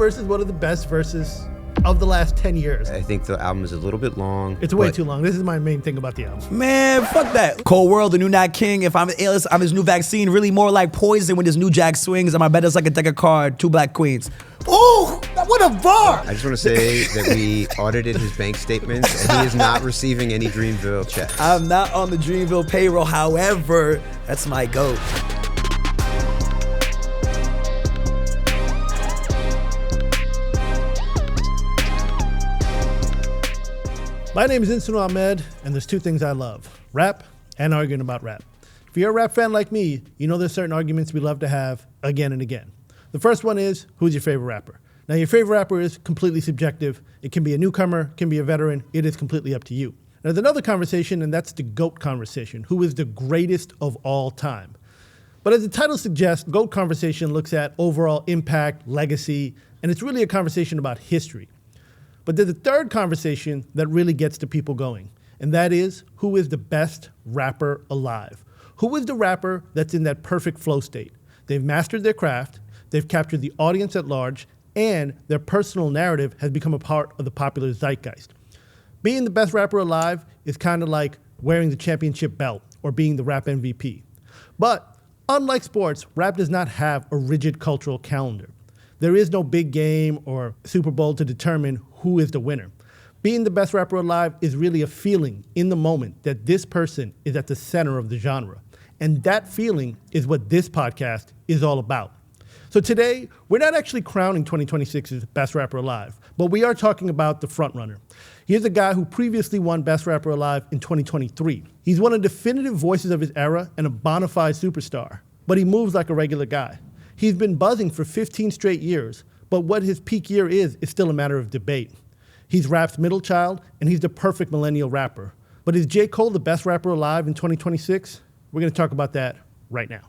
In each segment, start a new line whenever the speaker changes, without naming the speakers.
verse is one of the best verses of the last 10 years.
I think the album is a little bit long.
It's way too long. This is my main thing about the album.
Man, fuck that. Cold World, the new Nat King. If I'm illest, I'm his new vaccine. Really more like poison when this new Jack swings. And my bet is like a deck of card, 2 black queens.
Oh, what a bar!
I just want to say that we audited his bank statements and he is not receiving any Dreamville checks.
I'm not on the Dreamville payroll. However, that's my GOAT.
My name is Insanul Ahmed, and there's 2 things I love: rap and arguing about rap. If you're a rap fan like me, you know there's certain arguments we love to have again and again. The first one is, who's your favorite rapper? Now, your favorite rapper is completely subjective. It can be a newcomer, can be a veteran. It is completely up to you. Now, there's another conversation, and that's the GOAT conversation. Who is the greatest of all time? But as the title suggests, GOAT conversation looks at overall impact, legacy, and it's really a conversation about history. But there's a third conversation that really gets the people going, and that is, who is the best rapper alive? Who is the rapper that's in that perfect flow state? They've mastered their craft, they've captured the audience at large, and their personal narrative has become a part of the popular zeitgeist. Being the best rapper alive is kind of like wearing the championship belt or being the rap MVP. But unlike sports, rap does not have a rigid cultural calendar. There is no big game or Super Bowl to determine who is the winner. Being the best rapper alive is really a feeling in the moment that this person is at the center of the genre. And that feeling is what this podcast is all about. So today, we're not actually crowning 2026's best rapper alive, but we are talking about the frontrunner. Here's a guy who previously won best rapper alive in 2023. He's one of the definitive voices of his era and a bona fide superstar, but he moves like a regular guy. He's been buzzing for 15 straight years, but what his peak year is still a matter of debate. He's rap's middle child, and he's the perfect millennial rapper. But is J. Cole the best rapper alive in 2026? We're going to talk about that right now.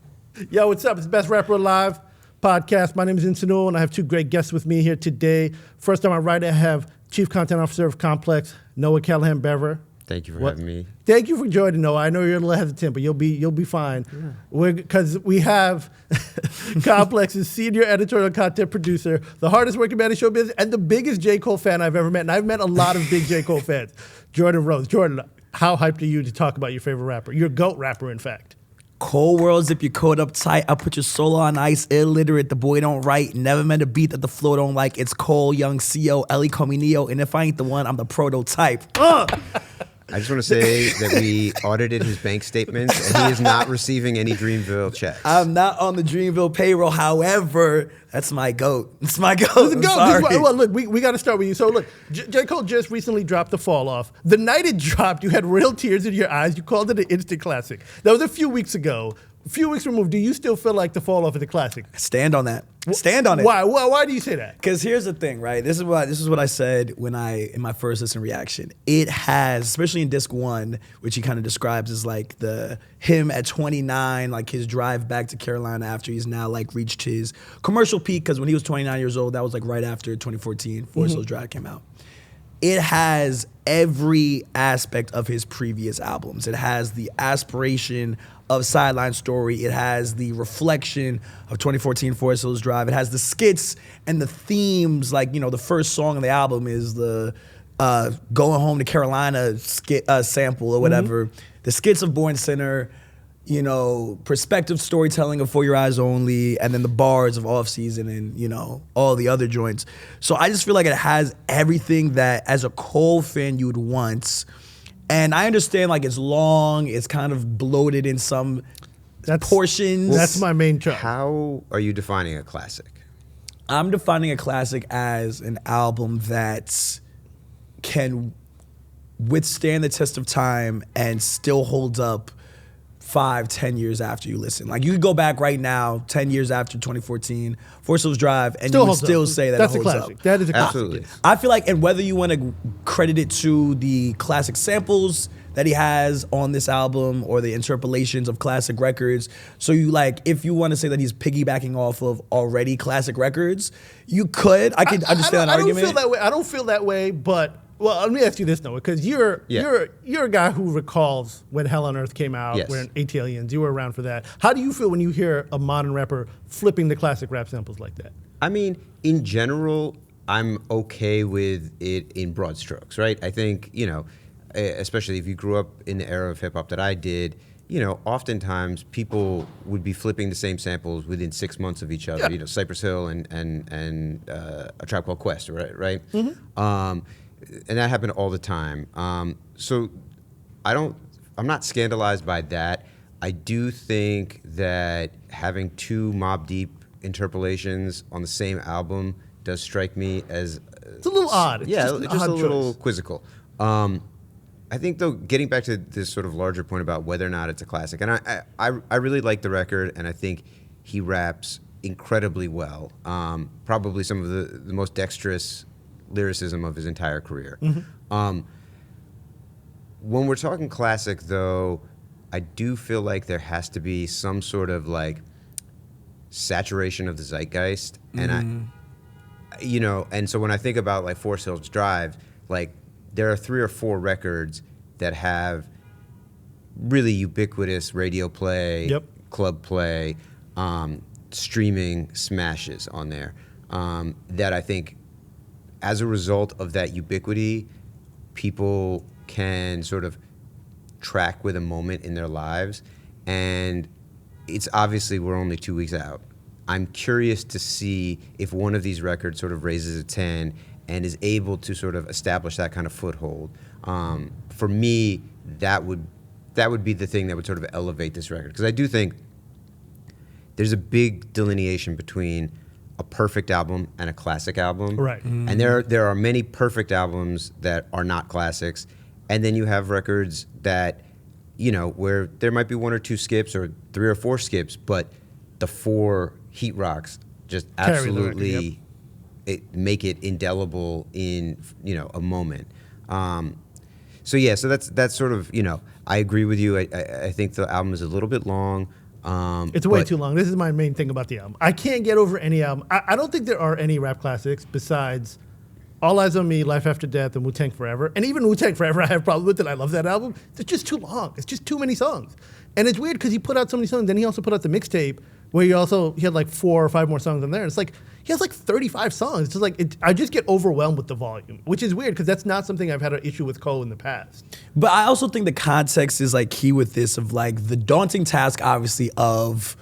Yo, what's up? It's Best Rapper Alive podcast. My name is Insanul, and I have 2 great guests with me here today. First on my right, I have Chief Content Officer of Complex, Noah Callahan-Bever.
Thank you for having me.
Thank you for joining, Noah. I know you're a little hesitant, but you'll be fine. Because we have Complex's senior editorial content producer, the hardest working man in show business, and the biggest J. Cole fan I've ever met. And I've met a lot of big J. Cole fans. Jordan Rose. Jordan, how hyped are you to talk about your favorite rapper? Your GOAT rapper, in fact.
Cold World, zip your coat up tight. I put your soul on ice. Illiterate, the boy don't write. Never meant a beat that the flow don't like. It's Cole, young CO, Ellie, call me Neo. And if I ain't the one, I'm the prototype.
I just want to say that we audited his bank statements and he is not receiving any Dreamville checks.
I'm not on the Dreamville payroll. However, that's my GOAT. It's my GOAT.
It's a GOAT. Well, look, we got to start with you. So look, J. Cole just recently dropped The Fall Off. The night it dropped, you had real tears in your eyes. You called it an instant classic. That was a few weeks ago. A few weeks removed. Do you still feel like The Fall Off is a classic?
Stand on that. Stand on it.
Why? Why do you say that?
Because here's the thing, right? This is what I said in my first listen reaction. It has, especially in disc 1, which he kind of describes as like him at 29, like his drive back to Carolina after he's now like reached his commercial peak. Because when he was 29 years old, that was like right after 2014, Forrest Hills Drive came out. It has every aspect of his previous albums. It has the aspiration of Sideline Story. It has the reflection of 2014 Forrest Hills Drive. It has the skits and the themes. Like, the first song on the album is the Going Home to Carolina skit sample or whatever. The skits of Born Sinner, perspective storytelling of For Your Eyes Only, and then the bars of Off Season and, all the other joints. So I just feel like it has everything that, as a Cole fan, you would want. And I understand, like, it's long, it's kind of bloated in some portions.
That's my main trouble.
How are you defining a classic?
I'm defining a classic as an album that can withstand the test of time and still holds up 5-10 years after you listen. Like, you could go back right now, 10 years after 2014, Forrest Hills Drive, and you would still say that
that's
it holds
a classic.
up.
That is a classic.
Absolutely.
I feel like, and whether you want to credit it to the classic samples that he has on this album or the interpolations of classic records, so you like, if you want to say that he's piggybacking off of already classic records, you could. I could understand that argument.
I don't feel that way. I don't feel that way, but well, let me ask you this, though, because you're a guy who recalls when Hell on Earth came out,
Yes.
when ATLians, you were around for that. How do you feel when you hear a modern rapper flipping the classic rap samples like that?
I mean, in general, I'm okay with it in broad strokes, right? I think, especially if you grew up in the era of hip hop that I did, oftentimes people would be flipping the same samples within 6 months of each other.
Yeah.
Cypress Hill and A Tribe Called Quest, right?
Mm-hmm.
And that happened all the time. So I'm not scandalized by that. I do think that having two Mobb Deep interpolations on the same album does strike me as
It's a little odd. It's just an
just
odd
a little
choice.
quizzical. I think, though, getting back to this sort of larger point about whether or not it's a classic, and I really like the record, and I think he raps incredibly well. Probably some of the most dexterous lyricism of his entire career.
Mm-hmm.
When we're talking classic, though, I do feel like there has to be some sort of like saturation of the zeitgeist, and and so when I think about like Forrest Hills Drive, like there are 3 or 4 records that have really ubiquitous radio play,
Yep.
club play, streaming smashes on there, that I think as a result of that ubiquity, people can sort of track with a moment in their lives. And it's obviously we're only 2 weeks out. I'm curious to see if one of these records sort of raises a 10 and is able to sort of establish that kind of foothold. For me, that would be the thing that would sort of elevate this record. Because I do think there's a big delineation between a perfect album and a classic album.
Right.
And there are many perfect albums that are not classics. And then you have records that, where there might be 1 or 2 skips or 3 or 4 skips, but the 4 heat rocks just
Carry the record,
absolutely make it indelible in, a moment. So that's sort of, I agree with you. I think the album is a little bit long.
It's way too long. This is my main thing about the album. I can't get over any album. I don't think there are any rap classics besides All Eyes on Me, Life After Death, and Wu-Tang Forever. And even Wu-Tang Forever, I have problems with it. I love that album. It's just too long. It's just too many songs. And it's weird because he put out so many songs. Then he also put out the mixtape where he had like 4 or 5 more songs on there. And it's like, he has like 35 songs. It's just like, I just get overwhelmed with the volume, which is weird because that's not something I've had an issue with Cole in the past.
But I also think the context is like key with this of like the daunting task, obviously, of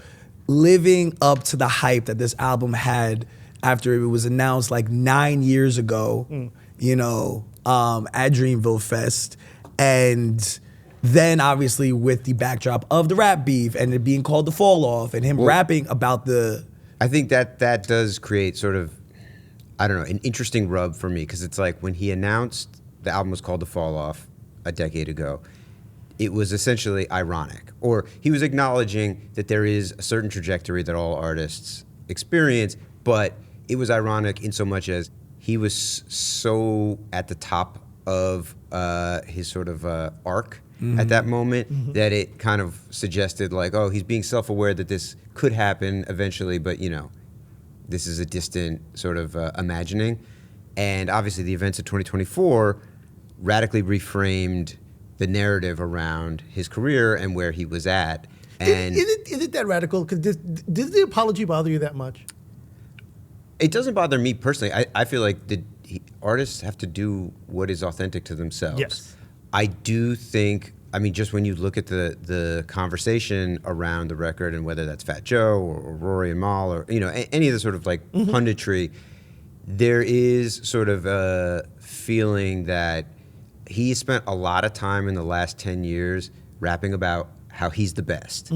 living up to the hype that this album had after it was announced like 9 years ago, at Dreamville Fest. And then obviously with the backdrop of the rap beef and it being called The Fall Off and him rapping about the...
I think that does create sort of, I don't know, an interesting rub for me, because it's like when he announced the album was called The Fall Off a decade ago, it was essentially ironic, or he was acknowledging that there is a certain trajectory that all artists experience, but it was ironic in so much as he was so at the top of his sort of arc at that moment that it kind of suggested like, oh, he's being self-aware that this could happen eventually, but this is a distant sort of imagining. And obviously the events of 2024 radically reframed the narrative around his career and where he was at. And
Is it that radical? Because does the apology bother you that much?
it doesn't bother me personally. I feel like artists have to do what is authentic to themselves.
Yes.
I do think, just when you look at the conversation around the record and whether that's Fat Joe or Rory and Mal or any of the sort of like punditry, there is sort of a feeling that he spent a lot of time in the last 10 years rapping about how he's the best.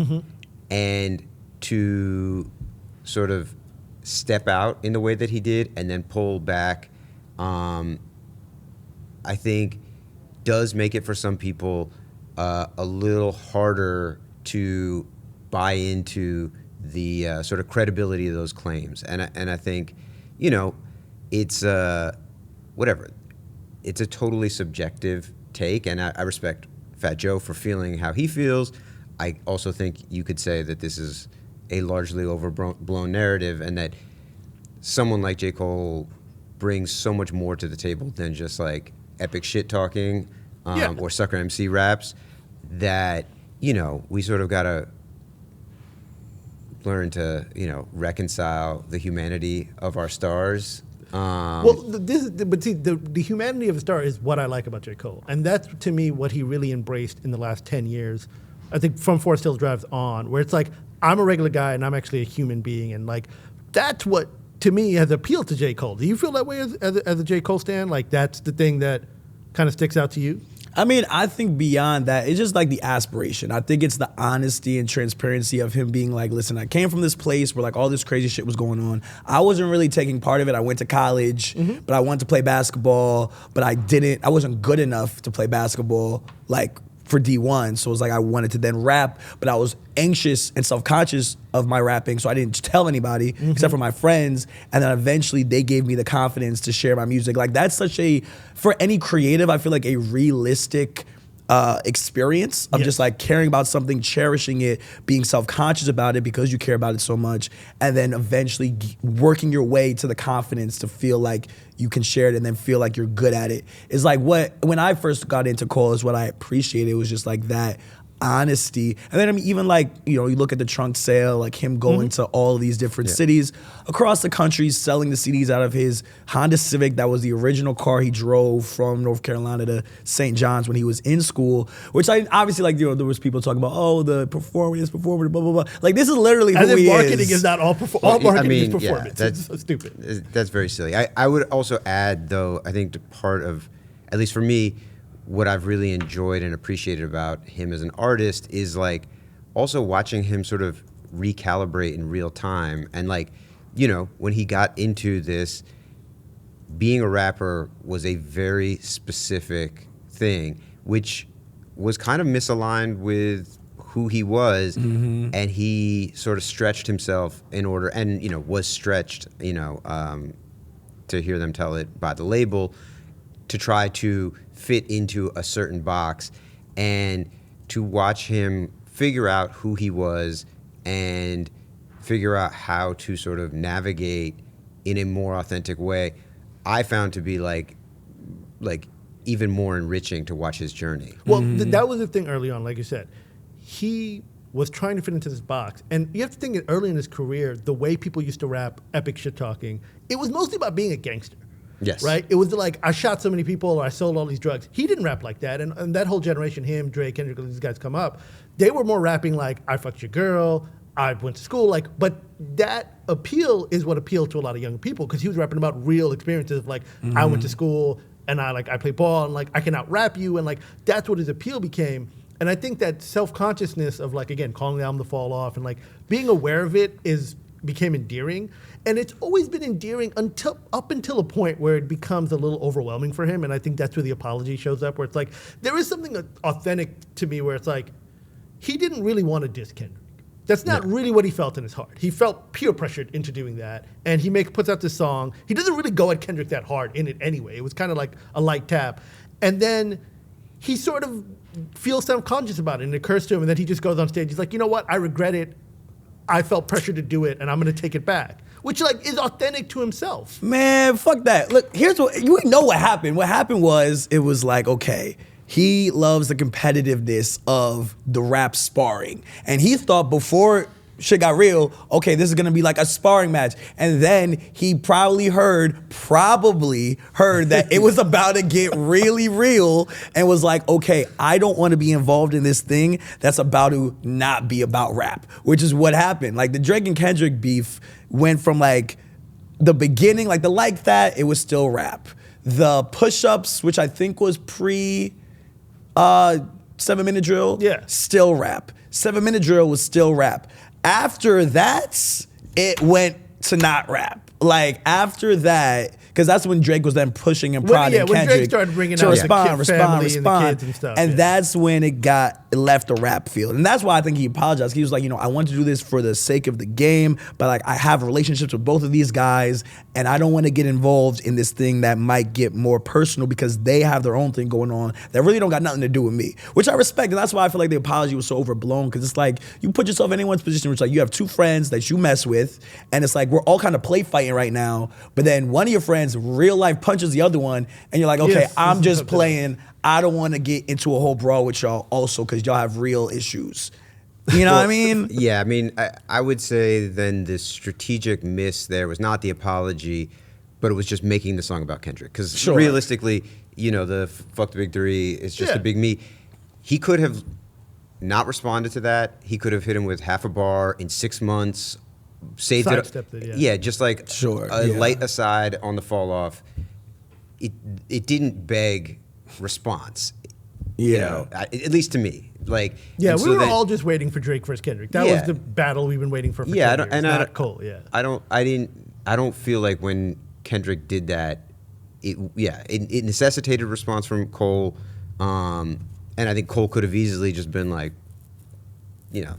And to sort of step out in the way that he did and then pull back, I think does make it for some people a little harder to buy into the sort of credibility of those claims. And I think, it's whatever. It's a totally subjective take, and I respect Fat Joe for feeling how he feels. I also think you could say that this is a largely overblown narrative, and that someone like J. Cole brings so much more to the table than just like epic shit talking or sucker MC raps, that we sort of gotta learn to, reconcile the humanity of our stars.
But see, the humanity of a star is what I like about J. Cole. And that's, to me, what he really embraced in the last 10 years, I think from Forrest Hills Drive on, where it's like, I'm a regular guy and I'm actually a human being. And like, that's what, to me, has appealed to J. Cole. Do you feel that way as a J. Cole stan? Like, that's the thing that kind of sticks out to you?
I mean, I think beyond that, it's just like the aspiration. I think it's the honesty and transparency of him being like, listen, I came from this place where like all this crazy shit was going on. I wasn't really taking part of it. I went to college, but I wanted to play basketball, but I wasn't good enough to play basketball like for D1. So it was like I wanted to then rap, but I was anxious and self-conscious of my rapping, so I didn't tell anybody except for my friends. And then eventually they gave me the confidence to share my music. Like that's for any creative, I feel like a realistic experience of just like caring about something, cherishing it, being self-conscious about it because you care about it so much, and then eventually working your way to the confidence to feel like you can share it and then feel like you're good at it. It's like when I first got into Cole is what I appreciated. It was just like that honesty. And then I mean, even like, you look at the trunk sale, like him going to all of these different cities across the country, selling the CDs out of his Honda Civic. That was the original car he drove from North Carolina to St. John's when he was in school, which I obviously like, there was people talking about, the performance, blah, blah, blah. Like this is literally who he is.
Marketing is not all marketing is performance.
That's
it's so stupid.
That's very silly. I would also add though, I think part of, at least for me, what I've really enjoyed and appreciated about him as an artist is like also watching him sort of recalibrate in real time. And like, when he got into this, being a rapper was a very specific thing, which was kind of misaligned with who he was. And he sort of stretched himself in order, and, was stretched, to hear them tell it by the label, to try to fit into a certain box, and to watch him figure out who he was and figure out how to sort of navigate in a more authentic way, I found to be like even more enriching to watch his journey.
Well, that was the thing early on, like you said. He was trying to fit into this box. And you have to think that early in his career, the way people used to rap epic shit talking, it was mostly about being a gangster.
Yes.
Right? It was like, I shot so many people or I sold all these drugs. He didn't rap like that. And that whole generation, him, Drake, Kendrick, these guys come up, they were more rapping like, I fucked your girl, I went to school. Like, but that appeal is what appealed to a lot of young people, because he was rapping about real experiences of like, I went to school and I play ball and like, I can out rap you. And like, that's what his appeal became. And I think that self-consciousness of like, again, calling the album The Fall Off and like being aware of it became endearing. And it's always been endearing up until a point where it becomes a little overwhelming for him. And I think that's where the apology shows up, where it's like, there is something authentic to me where it's like, he didn't really want to diss Kendrick. That's not really what he felt in his heart. He felt peer pressured into doing that. And he puts out this song. He doesn't really go at Kendrick that hard in it anyway. It was kind of like a light tap. And then he sort of feels self-conscious about it, and it occurs to him, and then he just goes on stage. He's like, you know what? I regret it. I felt pressured to do it, and I'm going to take it back. Which like is authentic to himself.
Man, fuck that. Look, here's what you know what happened. What happened was it was like, okay, he loves the competitiveness of the rap sparring. And he thought before shit got real, okay, this is gonna be like a sparring match. And then he probably heard that it was about to get really real, and was like, okay, I don't wanna be involved in this thing that's about to not be about rap, which is what happened. Like the Drake and Kendrick beef went from like the beginning, like the like that, it was still rap. The push-ups, which I think was pre 7-minute drill, still rap. 7-minute drill was still rap. After that, it went to not rap. Like after that, because that's when Drake was then pushing and prodding Kendrick
when Drake started bringing
to
out
respond,
the family and the kids and stuff.
And that's when it left a rap field. And that's why I think he apologized. He was like, I want to do this for the sake of the game, but like I have relationships with both of these guys, and I don't want to get involved in this thing that might get more personal because they have their own thing going on that really don't got nothing to do with me, which I respect. And that's why I feel like the apology was so overblown, because it's like you put yourself in anyone's position where it's like you have two friends that you mess with, and it's like we're all kind of play fighting right now, but then one of your friends real life punches the other one, and you're like, okay, yes, I'm just playing. I don't want to get into a whole brawl with y'all also because y'all have real issues. You know what I mean?
Yeah, I mean, I would say then the strategic miss there was not the apology, but it was just making the song about Kendrick. Because realistically, you know, the fuck the big three, it's just a big me. He could have not responded to that. He could have hit him with half a bar in 6 months, saved it. Yeah, just like a light aside on the fall off. It didn't beg response. You know, at least to me. Like,
yeah, we were all just waiting for Drake versus Kendrick. That was the battle we've been waiting for 10 years, not Cole. Yeah,
I don't feel like when Kendrick did that, it necessitated a response from Cole, and I think Cole could have easily just been like, you know.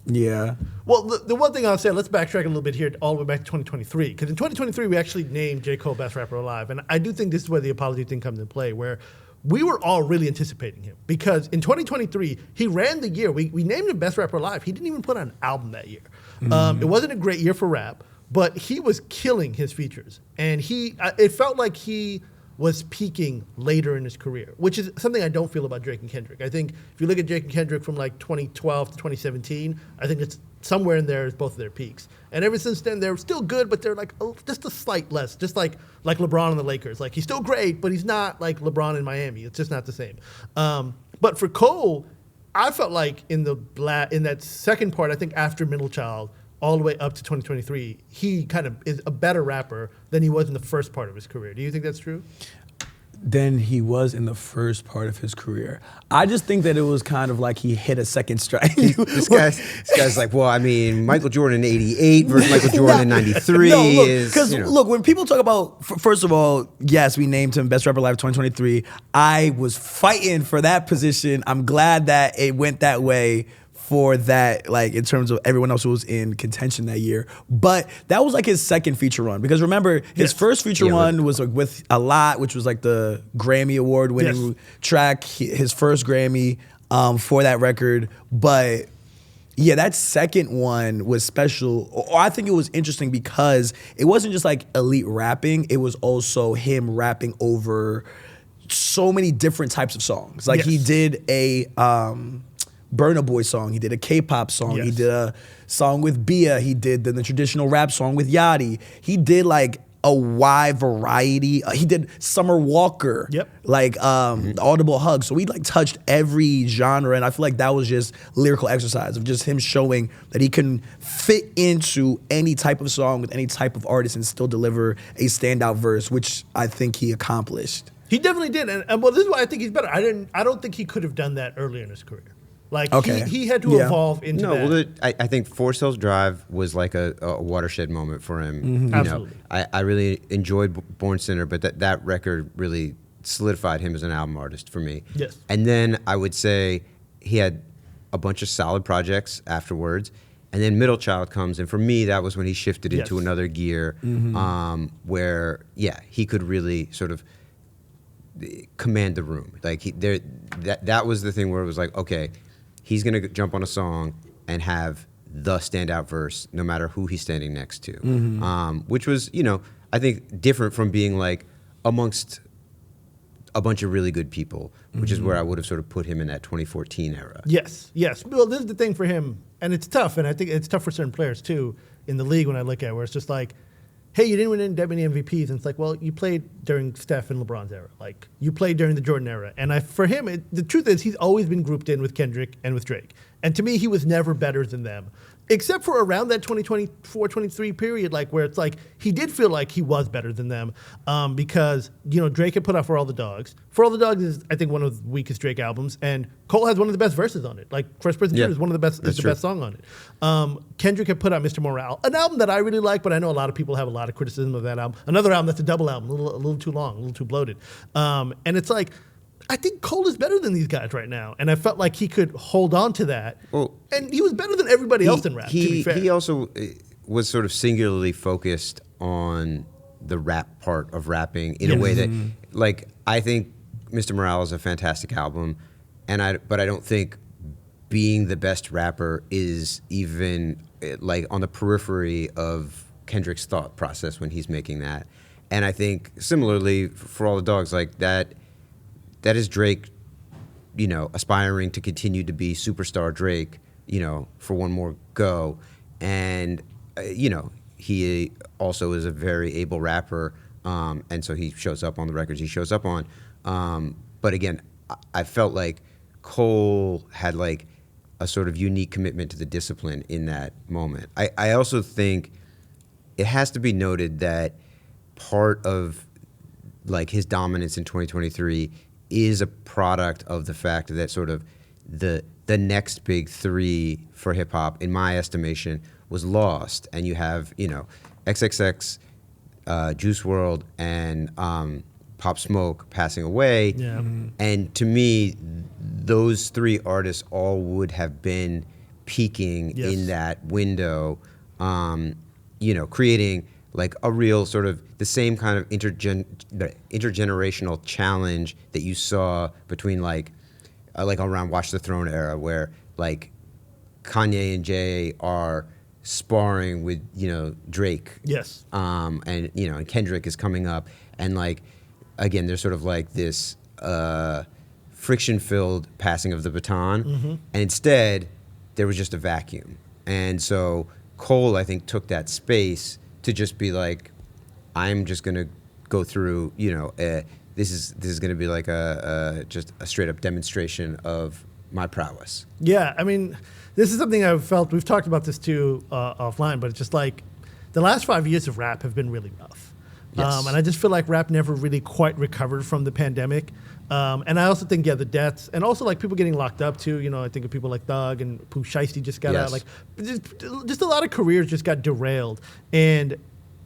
Yeah.
Well, the one thing I'll say, let's backtrack a little bit here, all the way back to 2023, because in 2023 we actually named J. Cole Best Rapper Alive, and I do think this is where the apology thing comes into play, where we were all really anticipating him because in 2023, he ran the year. We named him Best Rapper Alive. He didn't even put out an album that year. It wasn't a great year for rap, but he was killing his features. And it felt like he was peaking later in his career, which is something I don't feel about Drake and Kendrick. I think if you look at Drake and Kendrick from like 2012 to 2017, I think it's somewhere in there is both of their peaks. And ever since then, they're still good, but they're like just a slight less, just like LeBron and the Lakers. Like, he's still great, but he's not like LeBron in Miami. It's just not the same. But for Cole, I felt like in that second part, I think after Middle Child, all the way up to 2023, he kind of is a better rapper than he was in the first part of his career. Do you think that's true?
Than he was in the first part of his career. I just think that it was kind of like he hit a second strike.
This guy's like, well, I mean, Michael Jordan in '88 versus Michael Jordan in '93
look, when people talk about, first of all, yes, we named him Best Rapper Alive 2023. I was fighting for that position. I'm glad that it went that way for that, like, in terms of everyone else who was in contention that year. But that was like his second feature run. Because remember, his first feature run was like with A Lot, which was like the Grammy Award winning track, his first Grammy for that record. But yeah, that second one was special. Or I think it was interesting because it wasn't just like elite rapping, it was also him rapping over so many different types of songs. Like he did a Burna Boy song, he did a K-pop song, he did a song with Bia, he did the traditional rap song with Yachty, he did like a wide variety, he did Summer Walker, like Audible Hug, so he like touched every genre, and I feel like that was just lyrical exercise of just him showing that he can fit into any type of song with any type of artist and still deliver a standout verse, which I think he accomplished.
He definitely did, and well, this is why I think he's better. I don't think he could have done that earlier in his career. Like, he had to evolve into that.
Well, I think Forrest Hills Drive was like a watershed moment for him.
Absolutely.
I really enjoyed Born Sinner, but that record really solidified him as an album artist for me.
Yes.
And then I would say he had a bunch of solid projects afterwards. And then Middle Child comes, and for me, that was when he shifted into another gear where, he could really sort of command the room. Like, that was the thing where it was like, okay, he's going to jump on a song and have the standout verse no matter who he's standing next to. Which was, I think different from being like amongst a bunch of really good people, which is where I would have sort of put him in that 2014 era.
Yes. Well, this is the thing for him, and it's tough, and I think it's tough for certain players too in the league when I look at it, where it's just like, hey, you didn't win that many MVPs. And it's like, well, you played during Steph and LeBron's era. Like, you played during the Jordan era. And for him, the truth is he's always been grouped in with Kendrick and with Drake. And to me, he was never better than them. Except for around that 2024, 23 period, like, where it's like, he did feel like he was better than them because, Drake had put out For All the Dogs. For All the Dogs is, I think, one of the weakest Drake albums, and Cole has one of the best verses on it. Like, First Person Shooter is one of the best, is the best song on it. Kendrick had put out Mr. Morale, an album that I really like, but I know a lot of people have a lot of criticism of that album. Another album that's a double album, a little too long, a little too bloated. And it's like, I think Cole is better than these guys right now, and I felt like he could hold on to that. Well, and he was better than everybody else in rap, to be fair.
He also was sort of singularly focused on the rap part of rapping in a way that, like, I think Mr. Morale is a fantastic album, but I don't think being the best rapper is even like on the periphery of Kendrick's thought process when he's making that. And I think similarly For All the Dogs, like that is Drake, aspiring to continue to be superstar Drake for one more go. And, he also is a very able rapper. And so he shows up on the records he shows up on. But again, I felt like Cole had like a sort of unique commitment to the discipline in that moment. I also think it has to be noted that part of like his dominance in 2023 is a product of the fact that sort of the next big three for hip hop, in my estimation, was lost. And you have, XXX, Juice WRLD, and Pop Smoke passing away.
Yeah.
And to me, those three artists all would have been peaking in that window, creating like a real sort of the same kind of intergenerational challenge that you saw between like around Watch the Throne era, where like Kanye and Jay are sparring with Drake.
Yes.
And Kendrick is coming up, and like again, there's sort of like this friction-filled passing of the baton, and instead there was just a vacuum. And so Cole, I think, took that space to just be like, I'm just gonna go through, this is gonna be like just a straight up demonstration of my prowess.
Yeah, I mean, this is something I've felt. We've talked about this too offline, but it's just like the last 5 years of rap have been really rough.
Yes.
And I just feel like rap never really quite recovered from the pandemic. And I also think, the deaths, and also like people getting locked up too. I think of people like Thug and Pooh Shiesty just got out. Like, just a lot of careers just got derailed. And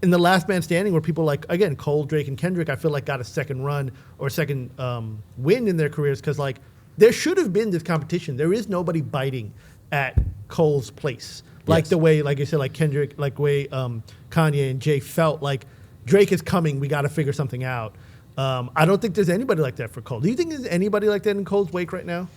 in the last man standing, where people like, again, Cole, Drake, and Kendrick, I feel like got a second run or a second win in their careers, because like there should have been this competition. There is nobody biting at Cole's place. Like the way, like you said, like Kendrick, like the way Kanye and Jay felt like Drake is coming, we got to figure something out. I don't think there's anybody like that for Cole. Do you think there's anybody like that in Cole's wake right now?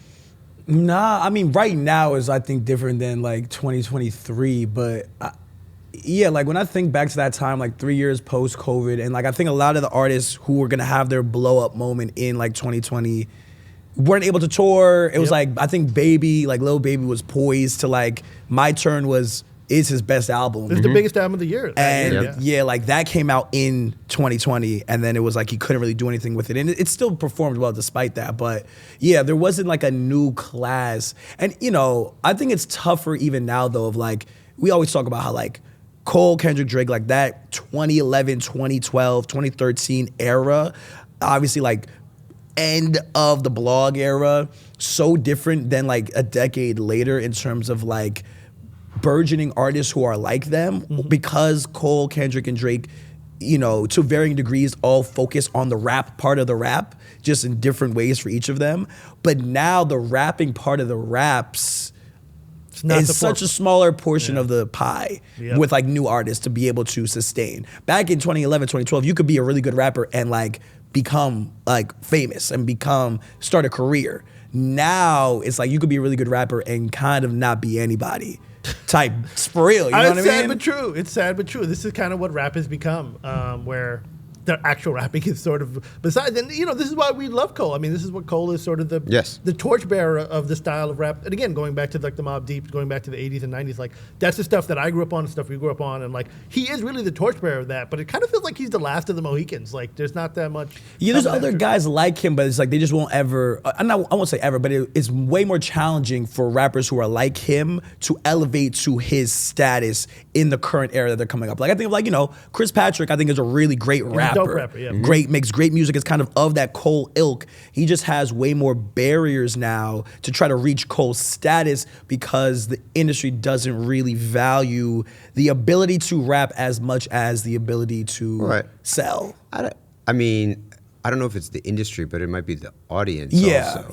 Nah, I mean, right now is, I think, different than like 2023. But like when I think back to that time, like 3 years post-COVID, and like I think a lot of the artists who were gonna have their blow-up moment in like 2020 weren't able to tour. It was like, I think Lil Baby was poised to like, My Turn is his best album.
It's the biggest album of the year.
And like that came out in 2020, and then it was like he couldn't really do anything with it. And it still performed well despite that. But there wasn't like a new class. And I think it's tougher even now though, of like, we always talk about how like Cole, Kendrick, Drake, like that 2011, 2012, 2013 era, obviously like end of the blog era, so different than like a decade later in terms of like burgeoning artists who are like them, because Cole, Kendrick, and Drake, to varying degrees, all focus on the rap part of the rap, just in different ways for each of them. But now the rapping part of the raps is such a smaller portion of the pie with like new artists to be able to sustain. Back in 2011, 2012, you could be a really good rapper and like become like famous and start a career. Now it's like you could be a really good rapper and kind of not be anybody. Type, for real, you know what I mean?
It's sad but true. It's sad but true. This is kind of what rap has become, where the actual rapping is sort of besides. And this is why we love Cole. I mean, this is what Cole is sort of the torchbearer of the style of rap. And again, going back to like the Mobb Deep, going back to the 80s and 90s, like that's the stuff that I grew up on, the stuff we grew up on, and like he is really the torchbearer of that. But it kind of feels like he's the last of the Mohicans. Like there's not that much.
Yeah, there's other guys like him, but it's like they just won't ever. I won't say ever, but it's way more challenging for rappers who are like him to elevate to his status in the current era that they're coming up. Like I think of like Chris Patrick. I think is a really great rapper.
Dope rapper, yeah.
Makes great music. It's kind of that Cole ilk. He just has way more barriers now to try to reach Cole's status, because the industry doesn't really value the ability to rap as much as the ability to sell.
I mean, I don't know if it's the industry, but it might be the audience also.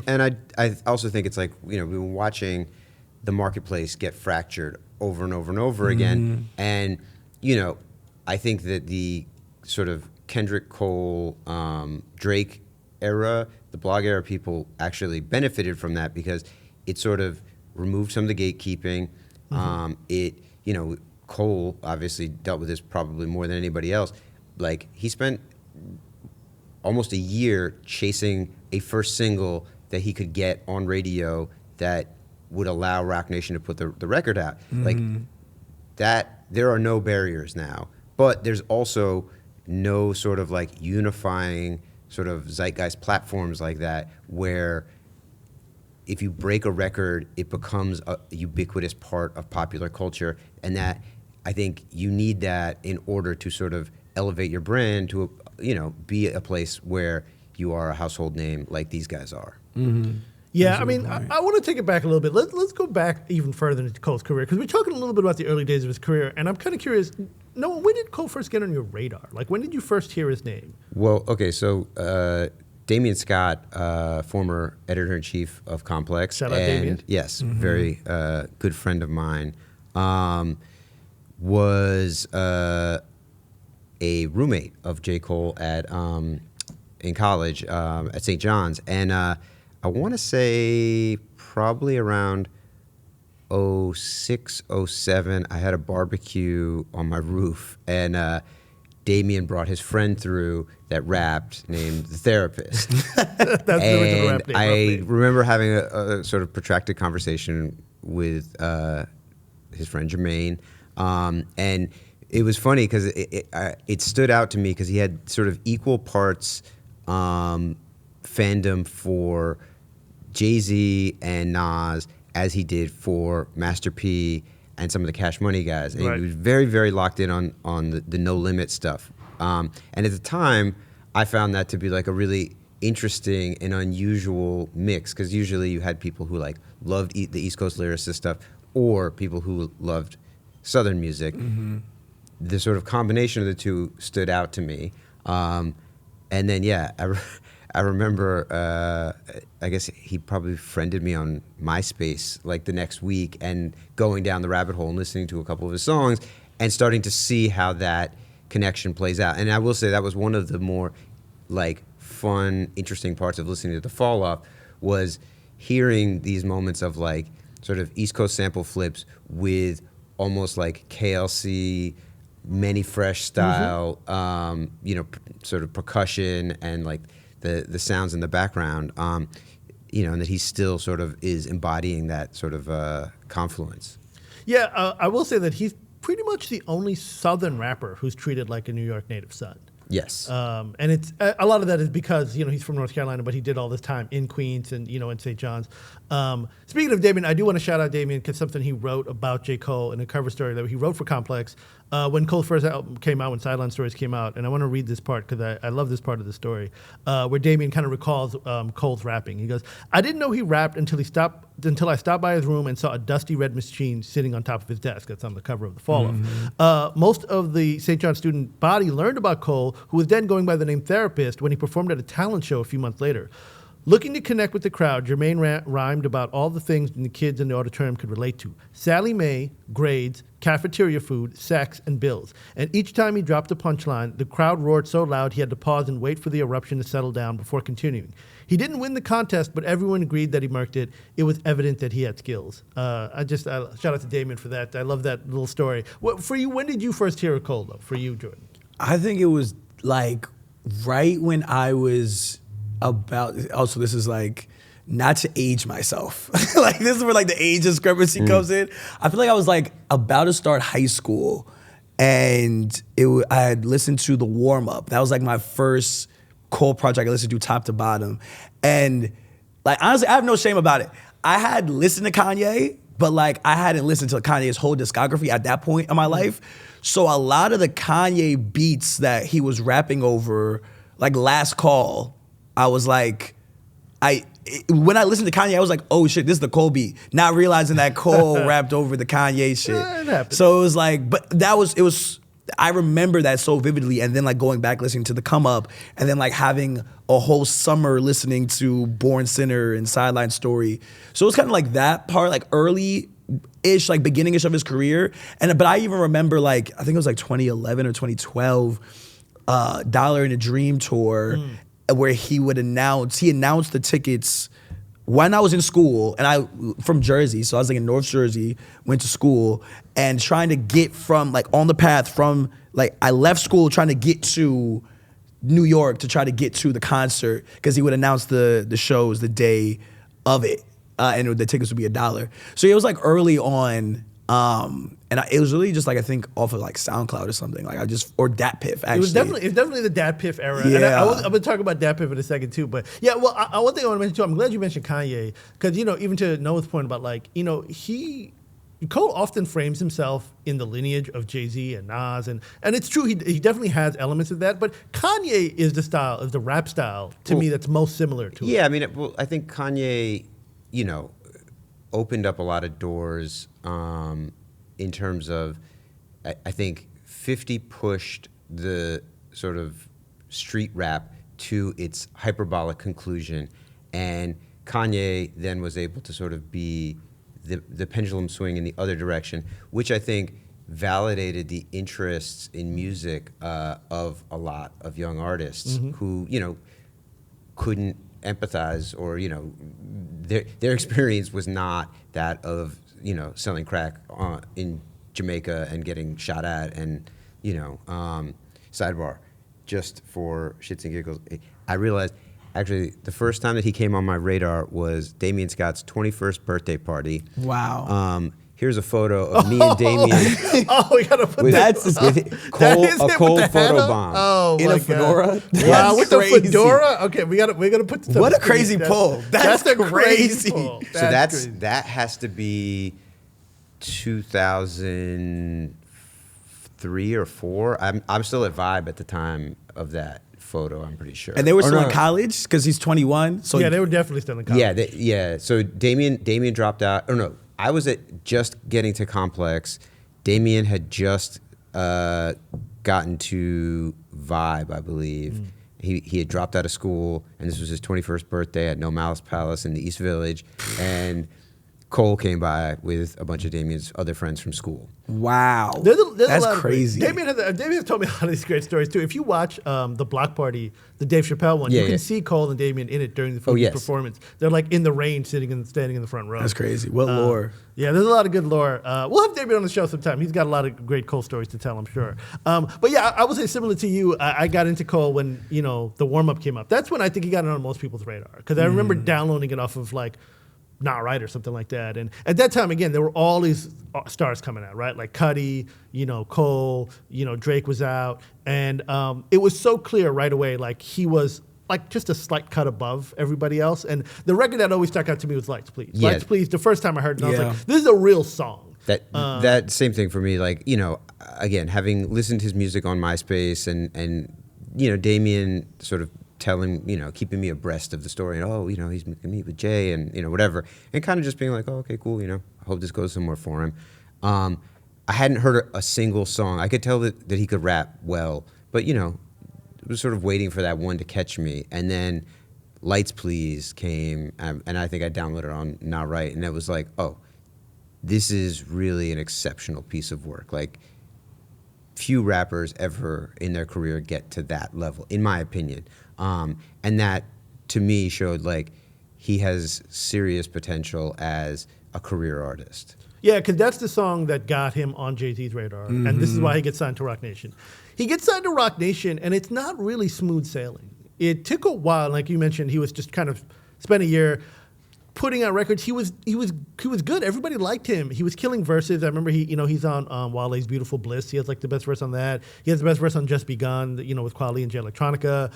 And I also think it's like, we've been watching the marketplace get fractured over and over and over again. And, I think that the sort of Kendrick, Cole, Drake era, the blog era, people actually benefited from that because it sort of removed some of the gatekeeping. Cole obviously dealt with this probably more than anybody else. Like he spent almost a year chasing a first single that he could get on radio that would allow Roc Nation to put the record out. Like that, there are no barriers now, but there's also no sort of like unifying sort of zeitgeist platforms like that where if you break a record, it becomes a ubiquitous part of popular culture. And that, I think you need that in order to sort of elevate your brand to, be a place where you are a household name like these guys are.
Yeah, I mean, I want to take it back a little bit. Let's go back even further into Cole's career, because we're talking a little bit about the early days of his career, and I'm kind of curious, Noah, when did Cole first get on your radar? Like, when did you first hear his name?
Well, okay, so Damian Scott, former editor-in-chief of Complex.
Shout out Damian.
Yes, very good friend of mine, was a roommate of J. Cole in college at St. John's, and I want to say probably around 06, 07, I had a barbecue on my roof, and Damien brought his friend through that rapped named The Therapist.
That's the original rap name.
I remember having a sort of protracted conversation with his friend Jermaine, and it was funny because it stood out to me because he had sort of equal parts fandom for Jay-Z and Nas as he did for Master P and some of the Cash Money guys. And
right.
he was very, very locked in on the No Limit stuff. And at the time, I found that to be like a really interesting and unusual mix, because usually you had people who like loved the East Coast lyricist stuff or people who loved Southern music. The sort of combination of the two stood out to me. And then, yeah, I remember, I guess he probably friended me on MySpace like the next week, and going down the rabbit hole and listening to a couple of his songs and starting to see how that connection plays out. And I will say that was one of the more like fun, interesting parts of listening to The Fall Off, was hearing these moments of like sort of East Coast sample flips with almost like KLC, Manny Fresh style, sort of percussion and like the sounds in the background, and that he still sort of is embodying that sort of confluence.
Yeah, I will say that he's pretty much the only Southern rapper who's treated like a New York native son.
Yes.
And it's a lot of that is because he's from North Carolina, but he did all this time in Queens and in St. John's. Speaking of Damien, I do want to shout out Damien because something he wrote about J. Cole in a cover story that he wrote for Complex when Cole's first album came out, when Sideline Stories came out. And I want to read this part because I love this part of the story where Damien kind of recalls Cole's rapping. He goes, "I didn't know he rapped until I stopped by his room and saw a dusty red machine sitting on top of his desk." That's on the cover of The Fall Off. Most of the St. John's student body learned about Cole, who was then going by the name Therapist, when he performed at a talent show a few months later. Looking to connect with the crowd, Jermaine rhymed about all the things the kids in the auditorium could relate to: Sally Mae, grades, cafeteria food, sex, and bills. And each time he dropped a punchline, the crowd roared so loud he had to pause and wait for the eruption to settle down before continuing. He didn't win the contest, but everyone agreed that he marked it. It was evident that he had skills. Shout out to Damien for that. I love that little story. For you, when did you first hear of Cole, though? For you, Jordan?
I think it was like right when I was about, also this is like, not to age myself. Like this is where like the age discrepancy comes in. I feel like I was like about to start high school, and I had listened to the warm up. That was like my first Cole project I listened to top to bottom. And like honestly, I have no shame about it. I had listened to Kanye, but like I hadn't listened to Kanye's whole discography at that point in my life. So a lot of the Kanye beats that he was rapping over, like Last Call, I was like, when I listened to Kanye, I was like, oh shit, this is the Cole beat. Not realizing that Cole rapped over the Kanye shit.
Yeah, it happens.
So it was like, but I remember that so vividly, and then like going back listening to the Come Up, and then like having a whole summer listening to Born Sinner and Sideline Story. So it was kind of like that part, like early-ish, like beginning-ish of his career. But I even remember like, I think it was like 2011 or 2012, Dollar in a Dream tour, where he announced the tickets when I was in school, and from Jersey, so I was like in North Jersey, went to school, and trying to get from like on the path from like I left school trying to get to New York to try to get to the concert, because he would announce the shows the day of it. and the tickets would be $1. So it was like early on. It was really just like I think off of like SoundCloud or something. Like or Dat Piff actually.
It was definitely the Dat Piff era.
Yeah.
And I'm gonna talk about Dat Piff in a second too. But yeah, well, one thing I want to mention too. I'm glad you mentioned Kanye because even to Noah's point about like Cole often frames himself in the lineage of Jay-Z and Nas, and it's true he definitely has elements of that. But Kanye is the rap style to me that's most similar to it.
Yeah, I mean, I think Kanye, opened up a lot of doors in terms of, I think 50 pushed the sort of street rap to its hyperbolic conclusion, and Kanye then was able to sort of be the pendulum swing in the other direction, which I think validated the interests in music of a lot of young artists who, couldn't empathize or, their experience was not that of, selling crack in Jamaica and getting shot at and, sidebar, just for shits and giggles. I realized actually the first time that he came on my radar was Damien Scott's 21st birthday party.
Wow.
Here's a photo of me and Damien.
We gotta put
with cold photo bomb.
Oh,
in a fedora.
Wow, with the fedora. Okay, we gotta put.
What a crazy pull. That's
a
crazy.
Pull.
That has to be 2003 or 4. I'm still at Vibe at the time of that photo. I'm pretty sure.
And they were still in college because he's 21. So
yeah, they were definitely still in college.
Yeah. So Damien dropped out. Or no. I was just getting to Complex. Damien had just gotten to Vibe, I believe. He had dropped out of school, and this was his 21st birthday at No Malice Palace in the East Village. And Cole came by with a bunch of Damien's other friends from school.
Wow.
That's
crazy.
Damien has told me a lot of these great stories too. If you watch the Block Party, the Dave Chappelle one, you can see Cole and Damien in it during the performance. They're like in the rain, standing in the front row.
That's crazy. What lore?
Yeah, there's a lot of good lore. We'll have Damien on the show sometime. He's got a lot of great Cole stories to tell, I'm sure. But yeah, I would say similar to you, I got into Cole when the warm up came up. That's when I think he got it on most people's radar because I remember downloading it off of like Not Right or something like that. And at that time, again, there were all these stars coming out, right? Like Cudi, Cole, Drake was out. And it was so clear right away, like he was like just a slight cut above everybody else. And the record that always stuck out to me was Lights Please.
Yeah.
Lights Please, the first time I heard it, I was like, this is a real song.
That same thing for me, like, again, having listened to his music on MySpace and Damien sort of keeping me abreast of the story and, he's going to meet with Jay and, whatever. And kind of just being like, oh, okay, cool, I hope this goes somewhere for him. I hadn't heard a single song. I could tell that he could rap well, but, was sort of waiting for that one to catch me. And then Lights Please came, and I think I downloaded on Not Right, and it was like, oh, this is really an exceptional piece of work. Like, few rappers ever in their career get to that level, in my opinion. And that, to me, showed like he has serious potential as a career artist.
Yeah, because that's the song that got him on Jay-Z's radar, and this is why he gets signed to Roc Nation. He gets signed to Roc Nation, and it's not really smooth sailing. It took a while, like you mentioned. He was just kind of spent a year putting out records. He was good. Everybody liked him. He was killing verses. I remember he's on Wale's Beautiful Bliss. He has like the best verse on that. He has the best verse on Just Begun, with Kweli and Jay Electronica.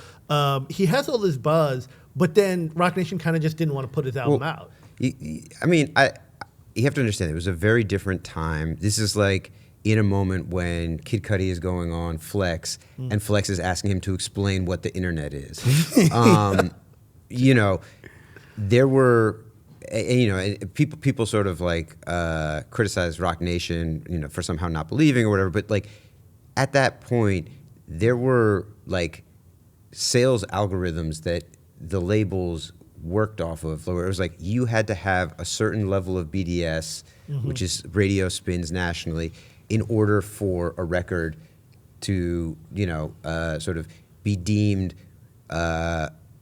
He has all this buzz, but then Roc Nation kind of just didn't want to put his album out.
You have to understand, it was a very different time. This is like in a moment when Kid Cudi is going on Flex, and Flex is asking him to explain what the internet is. There were, people sort of like criticize Roc Nation, for somehow not believing or whatever. But like at that point, there were like sales algorithms that the labels worked off of, where it was like you had to have a certain level of BDS, which is radio spins nationally, in order for a record to, sort of be deemed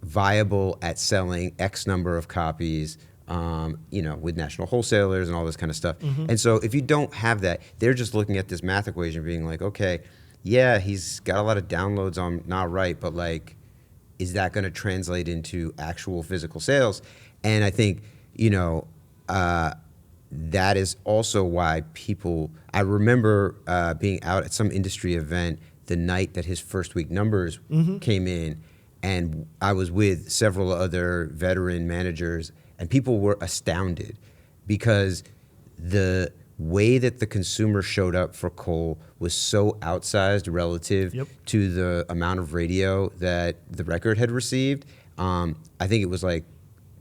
viable at selling X number of copies, with national wholesalers and all this kind of stuff. And so if you don't have that, they're just looking at this math equation being like, okay, yeah, he's got a lot of downloads on Not Right, but like, is that going to translate into actual physical sales? And I think, you know, that is also why I remember being out at some industry event the night that his first week numbers came in, and I was with several other veteran managers, and people were astounded because the way that the consumer showed up for Cole was so outsized relative to the amount of radio that the record had received. I think it was like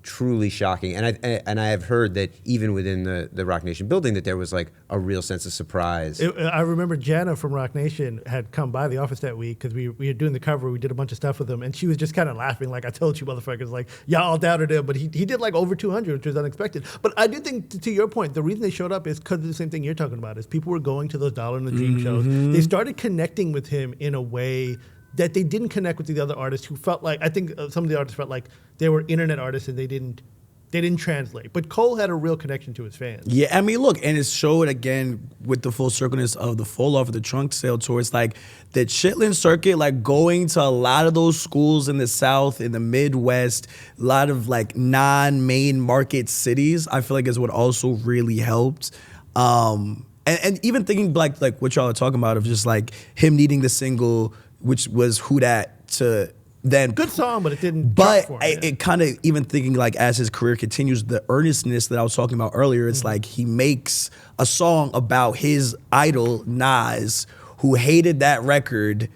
truly shocking, and I have heard that even within the Roc Nation building that there was like a real sense of surprise.
I remember Jana from Roc Nation had come by the office that week because we were doing the cover. We did a bunch of stuff with him, and she was just kind of laughing like, "I told you, motherfuckers!" Like y'all doubted him, but he did like over 200, which was unexpected. But I do think, to your point, the reason they showed up is because of the same thing you're talking about. Is people were going to those Dollar and the Dream shows. They started connecting with him in a way that they didn't connect with the other artists who felt like, I think some of the artists felt like they were internet artists and they didn't translate. But Cole had a real connection to his fans.
Yeah, I mean, look, and it showed again with the full circleness of the Fall Off of the Trunk Sale tour. It's like the Chitlin circuit, like going to a lot of those schools in the South, in the Midwest, a lot of like non-main market cities, I feel like is what also really helped. And even thinking like what y'all are talking about of just like him needing the single, which was Who Dat, to then
good song, but it didn't.
But
for him,
it kind of, even thinking like as his career continues, the earnestness that I was talking about earlier, it's like he makes a song about his idol Nas, who hated that record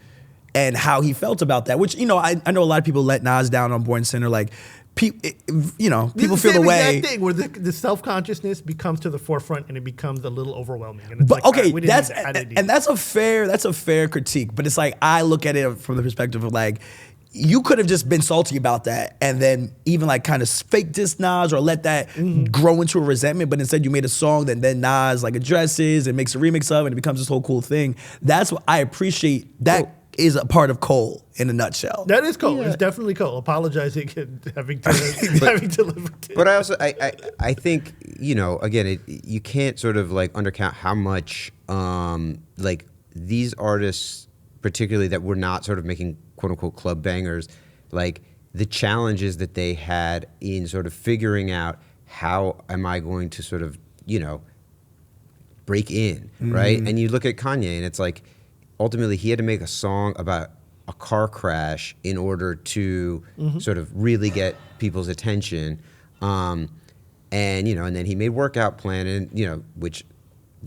and how he felt about that. Which, you know, I know a lot of people let Nas down on Born Sinner, like. People feel the way.
Exact thing where the self-consciousness becomes to the forefront and it becomes a little overwhelming. And it's
but
like,
okay,
that's
a fair critique. But it's like I look at it from the perspective of like, you could have just been salty about that and then even like kind of fake diss Nas or let that grow into a resentment. But instead, you made a song that then Nas like addresses and makes a remix of, and it becomes this whole cool thing. That's what I appreciate. That is a part of Cole in a nutshell.
That is Cole. Yeah. It's definitely Cole. Apologizing and having to live with it.
But I think, you know, again, you can't sort of like undercount how much like these artists, particularly that were not sort of making quote unquote club bangers, like the challenges that they had in sort of figuring out how am I going to sort of, you know, break in, right? And you look at Kanye and it's like, ultimately, he had to make a song about a car crash in order to sort of really get people's attention. And, you know, and then he made Workout Plan, and, you know, which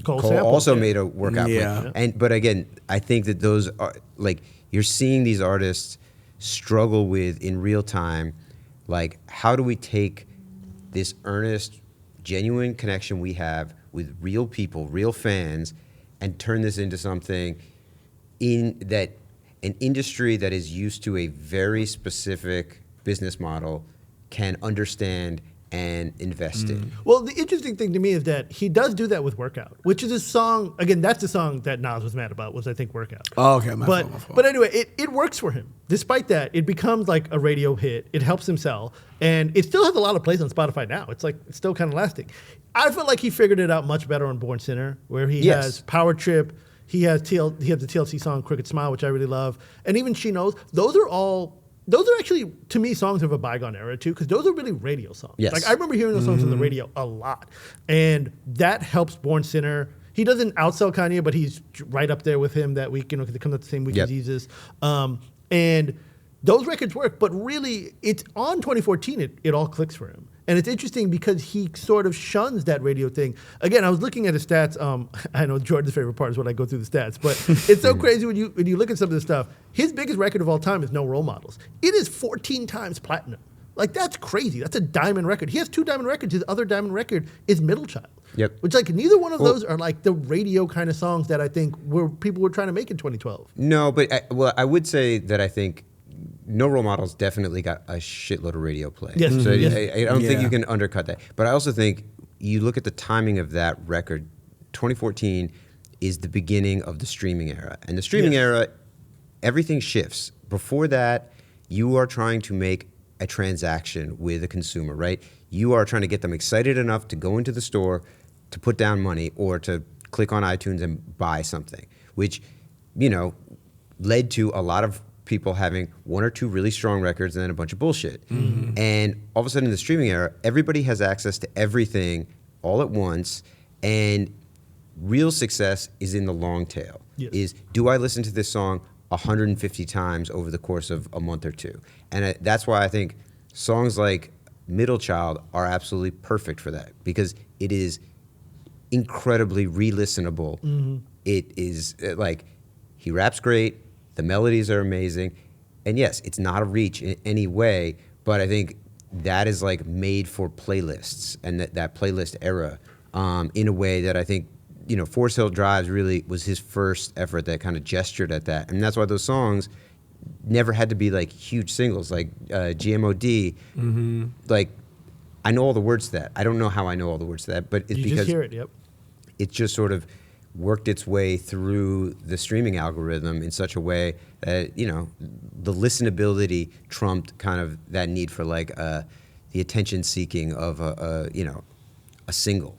Cole also made a workout plan. But again, I think that those are, like, you're seeing these artists struggle with in real time, like, how do we take this earnest, genuine connection we have with real people, real fans, and turn this into something in that an industry that is used to a very specific business model can understand and invest in.
Well, the interesting thing to me is that he does do that with Workout, which is a song, again, that's the song that Nas was mad about, was I think Workout.
Oh, okay, my fault.
But anyway, it works for him. Despite that, it becomes like a radio hit. It helps him sell. And it still has a lot of plays on Spotify now. It's like, it's still kind of lasting. I feel like he figured it out much better on Born Sinner, where he has Power Trip. He has the TLC song Crooked Smile, which I really love. And even She Knows. Those are actually, to me, songs of a bygone era, too, because those are really radio songs.
Yes.
Like, I remember hearing those songs on the radio a lot. And that helps Born Sinner. He doesn't outsell Kanye, but he's right up there with him that week, you know, because they come out the same week as Yeezus. And those records work, but really, it's on 2014, it all clicks for him. And it's interesting because he sort of shuns that radio thing. Again, I was looking at his stats. I know Jordan's favorite part is when I go through the stats, but it's so crazy when you look at some of this stuff. His biggest record of all time is No Role Models. It is 14 times platinum. Like, that's crazy. That's a diamond record. He has 2 diamond records. His other diamond record is Middle Child.
Yep.
Which, like, neither one of those are like the radio kind of songs that I think people were trying to make in 2012.
No, but I would say that I think No Role Models definitely got a shitload of radio play.
Yes.
So I don't think you can undercut that. But I also think you look at the timing of that record, 2014 is the beginning of the streaming era. And the streaming era, everything shifts. Before that, you are trying to make a transaction with a consumer, right? You are trying to get them excited enough to go into the store, to put down money, or to click on iTunes and buy something, which, you know, led to a lot of people having one or two really strong records and then a bunch of bullshit. And all of a sudden in the streaming era, everybody has access to everything all at once, and real success is in the long tail.
Yes.
Is, do I listen to this song 150 times over the course of a month or two? And that's why I think songs like Middle Child are absolutely perfect for that, because it is incredibly re-listenable. It is like, he raps great, the melodies are amazing, and yes, it's not a reach in any way, but I think that is like made for playlists and that playlist era in a way that I think, you know, Forrest Hills Drive really was his first effort that kind of gestured at that. And that's why those songs never had to be like huge singles, like GMOD. Like, I know all the words to that. I don't know how I know all the words to that, but it's
You
because
just hear it,
it just sort of worked its way through the streaming algorithm in such a way that, you know, the listenability trumped kind of that need for like the attention seeking of a single.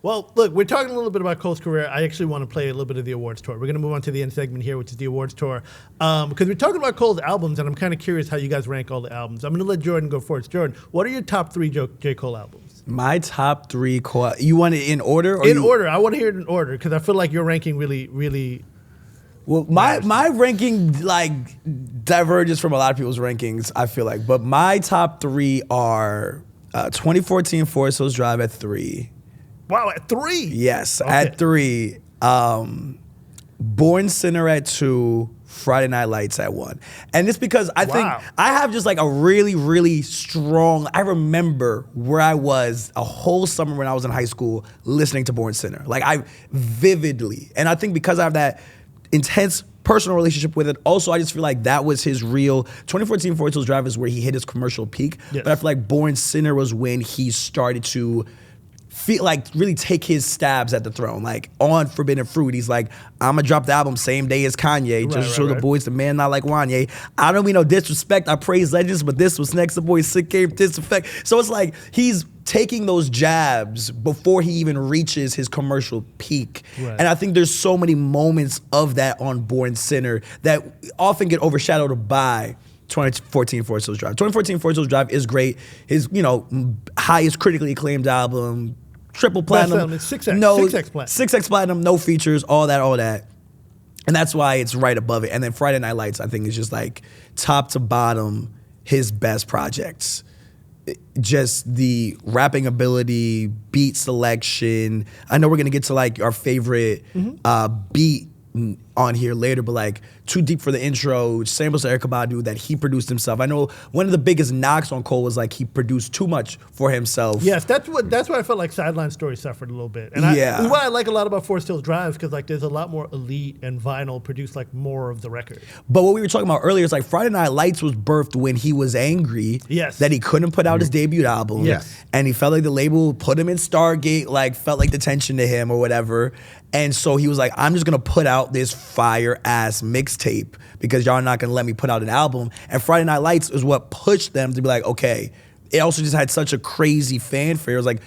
Well, look, we're talking a little bit about Cole's career. I actually want to play a little bit of the awards tour. We're going to move on to the end segment here, which is the awards tour. Because we're talking about Cole's albums, and I'm kind of curious how you guys rank all the albums. I'm going to let Jordan go first. Jordan, what are your top 3 J. Cole albums?
My top 3 Cole. You want it in order? Or
In order. I want to hear it in order, because I feel like your ranking really, really...
Well, my ranking like diverges from a lot of people's rankings, I feel like. But my top 3 are 2014 Forrest Hills Drive at 3.
Wow, at 3?
Yes,
Okay.
at 3. Born Sinner at 2. Friday Night Lights at 1. And it's because I think I have just like a really, really strong, I remember where I was a whole summer when I was in high school listening to Born Sinner. Like, I vividly, and I think because I have that intense personal relationship with it, also I just feel like that was his real, 2014 Forrest Hills Drive is where he hit his commercial peak.
Yes.
But I feel like Born Sinner was when he started to feel like really take his stabs at the throne. Like on Forbidden Fruit, he's like, I'm gonna drop the album same day as Kanye, just show the boys the man not like Wanye. I don't mean no disrespect, I praise legends, but this was next. The boy sick game disrespect. So it's like he's taking those jabs before he even reaches his commercial peak.
Right.
And I think there's so many moments of that on Born Sinner that often get overshadowed by 2014 Forrest Hills Drive. 2014 Forrest Hills Drive is great. His, highest critically acclaimed album, triple platinum.
Best album, 6X platinum.
6X platinum, no features, all that. And that's why it's right above it. And then Friday Night Lights, I think, is just like top to bottom, his best projects. Just the rapping ability, beat selection. I know we're gonna get to like our favorite beat on here later, but like Too Deep for the Intro, samples of Erykah Badu that he produced himself. I know one of the biggest knocks on Cole was like he produced too much for himself.
Yes, that's why I felt like Sideline Story suffered a little bit. And what I like a lot about Forrest Hills Drive, because like there's a lot more elite and vinyl produced like more of the record.
But what we were talking about earlier is like Friday Night Lights was birthed when he was angry that he couldn't put out his debut album.
Yes.
And he felt like the label put him in Stargate, like felt like detention to him or whatever. And so he was like, I'm just gonna put out this fire ass mixtape because y'all are not gonna let me put out an album. And Friday Night Lights is what pushed them to be like, okay. It also just had such a crazy fanfare. It was like,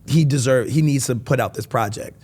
he needs to put out this project.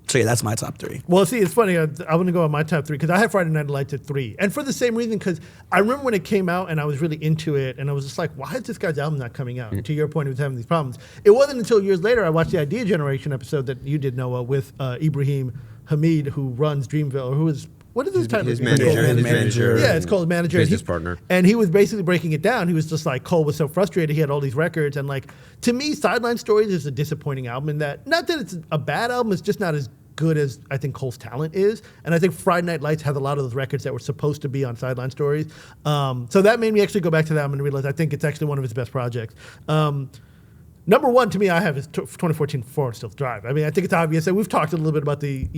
So yeah, that's my top 3.
Well, see, it's funny. I'm going to go on my top 3 because I had Friday Night Lights at 3. And for the same reason, because I remember when it came out and I was really into it and I was just like, why is this guy's album not coming out? And to your point, he was having these problems. It wasn't until years later I watched the Idea Generation episode that you did, Noah, with Ibrahim Hamid, who runs Dreamville, or who is... What is his title?
His manager.
Yeah, it's called manager.
Business partner.
And he was basically breaking it down. He was just like, Cole was so frustrated. He had all these records. And like, to me, Sideline Stories is a disappointing album in that, not that it's a bad album, it's just not as good as I think Cole's talent is. And I think Friday Night Lights has a lot of those records that were supposed to be on Sideline Stories. So that made me actually go back to that album and realize I think it's actually one of his best projects. Number 1 to me, I have is 2014 Forrest Hills Drive. I mean, I think it's obvious, and we've talked a little bit about the,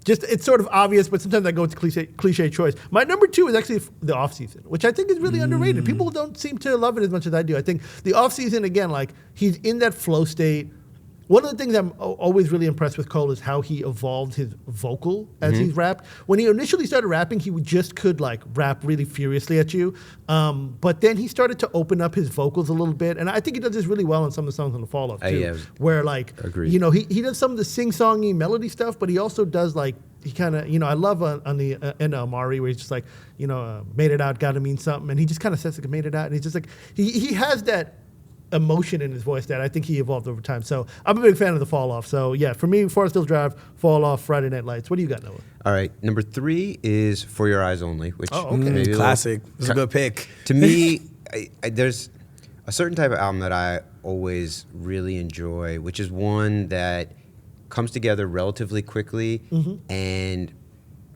just it's sort of obvious, but sometimes I go with cliche choice. My number 2 is actually the Off Season, which I think is really underrated. People don't seem to love it as much as I do. I think the Off Season, again, like he's in that flow state. One of the things I'm always really impressed with Cole is how he evolved his vocal as he's rapped. When he initially started rapping, he just could like rap really furiously at you. But then he started to open up his vocals a little bit. And I think he does this really well on some of the songs on the Fall Off too.
Yeah,
where like,
agreed.
you know, he does some of the sing-songy melody stuff, but he also does like, he kind of, you know, I love on the end of Amari where he's just like, you know, made it out, gotta mean something. And he just kind of says like, made it out. And he's just like, he has that emotion in his voice that I think he evolved over time. So I'm a big fan of the Fall Off. So yeah, for me, Forrest Hills Drive, Fall Off, Friday Night Lights. What do you got, Noah?
All right, number 3 is For Your Eyes Only, which maybe
Classic. It's a good pick.
To me, there's a certain type of album that I always really enjoy, which is one that comes together relatively quickly and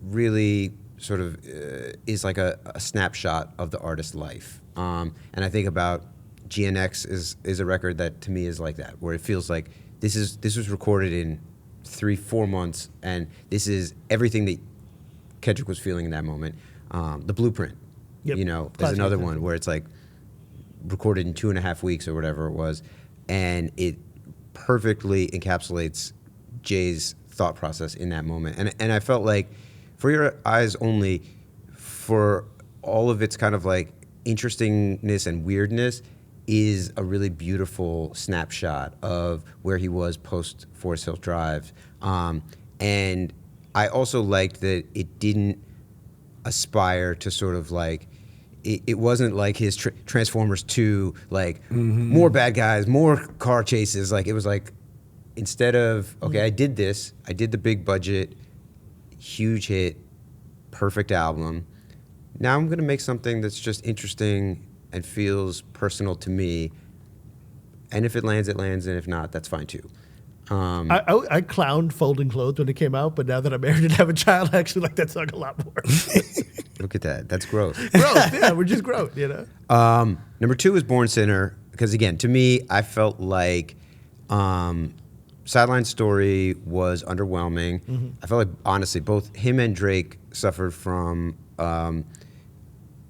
really sort of is like a snapshot of the artist's life. And I think about GNX is a record that to me is like that, where it feels like this was recorded in 3-4 months, and this is everything that Kendrick was feeling in that moment. The Blueprint, you know, is another one where it's like recorded in 2.5 weeks or whatever it was, and it perfectly encapsulates Jay's thought process in that moment. And I felt like For Your Eyes Only, for all of its kind of like interestingness and weirdness, is a really beautiful snapshot of where he was post Forrest Hills Drive. And I also liked that it didn't aspire to sort of like, it wasn't like his Transformers 2, like more bad guys, more car chases. Like it was like, instead of, okay, I did this, I did the big budget, huge hit, perfect album. Now I'm gonna make something that's just interesting and feels personal to me. And if it lands, it lands, and if not, that's fine too.
I clowned Folding Clothes when it came out, but now that I'm married and have a child, I actually like that song a lot more.
Look at that. That's growth.
Growth, yeah, we're just growth, you know?
Number 2 is Born Sinner, because again, to me, I felt like Sideline Story was underwhelming. I felt like, honestly, both him and Drake suffered from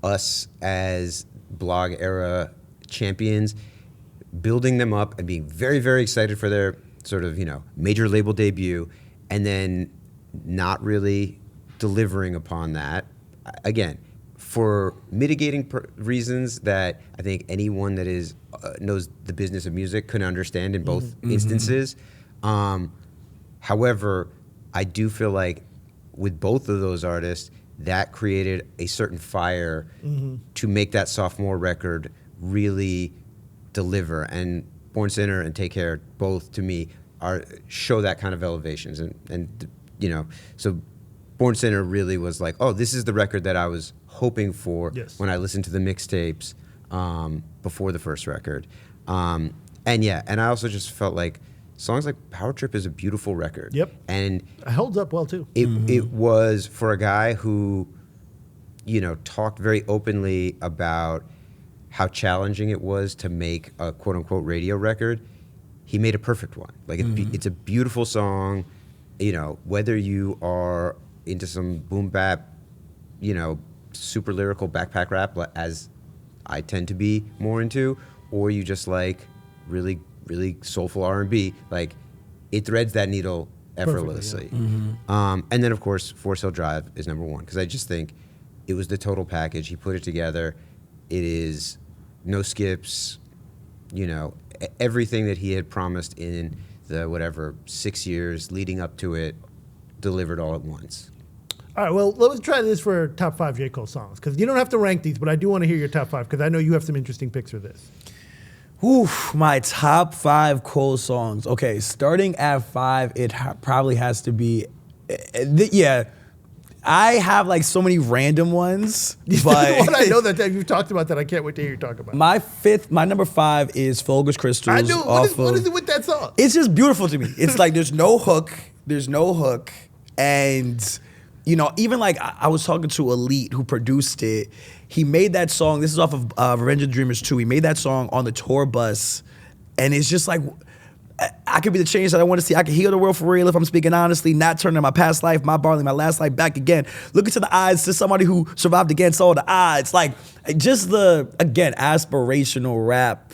us as blog era champions building them up and being very, very excited for their sort of, you know, major label debut, and then not really delivering upon that. Again, for mitigating reasons that I think anyone that is knows the business of music could understand in both instances. However, I do feel like with both of those artists, that created a certain fire to make that sophomore record really deliver. And Born Sinner and Take Care, both to me, show that kind of elevations. And you know, so Born Sinner really was like, oh, this is the record that I was hoping for when I listened to the mixtapes before the first record. And I also just felt like songs like Power Trip is a beautiful record. Yep. And
it holds up well too.
It was, for a guy who, you know, talked very openly about how challenging it was to make a quote unquote radio record, he made a perfect one. Like it's a beautiful song, you know, whether you are into some boom bap, you know, super lyrical backpack rap, as I tend to be more into, or you just like really soulful R&B, like it threads that needle effortlessly. And then of course Forrest Hills Drive is number 1, because I just think it was the total package. He put it together. It is no skips, you know, everything that he had promised in the 6 years leading up to it, delivered all at once.
All right, well, let's try this for top 5 J. Cole songs, because you don't have to rank these, but I do want to hear your top 5, because I know you have some interesting picks for this.
Oof, my top 5 Cole songs. Okay, starting at 5, it probably has to be, I have like so many random ones, but
I know that you've talked about that. I can't wait to hear you talk about it.
My number 5 is Folger's Crystals.
I do. What is it with that song?
It's just beautiful to me. It's like there's no hook, and you know, even like I was talking to Elite, who produced it. He made that song. This is off of Revenge of the Dreamers 2. He made that song on the tour bus, and it's just like, I could be the change that I want to see. I can heal the world for real if I'm speaking honestly, not turning my past life, my barley, my last life back again. Look into the eyes to somebody who survived against all the odds. Like, just the, again, aspirational rap.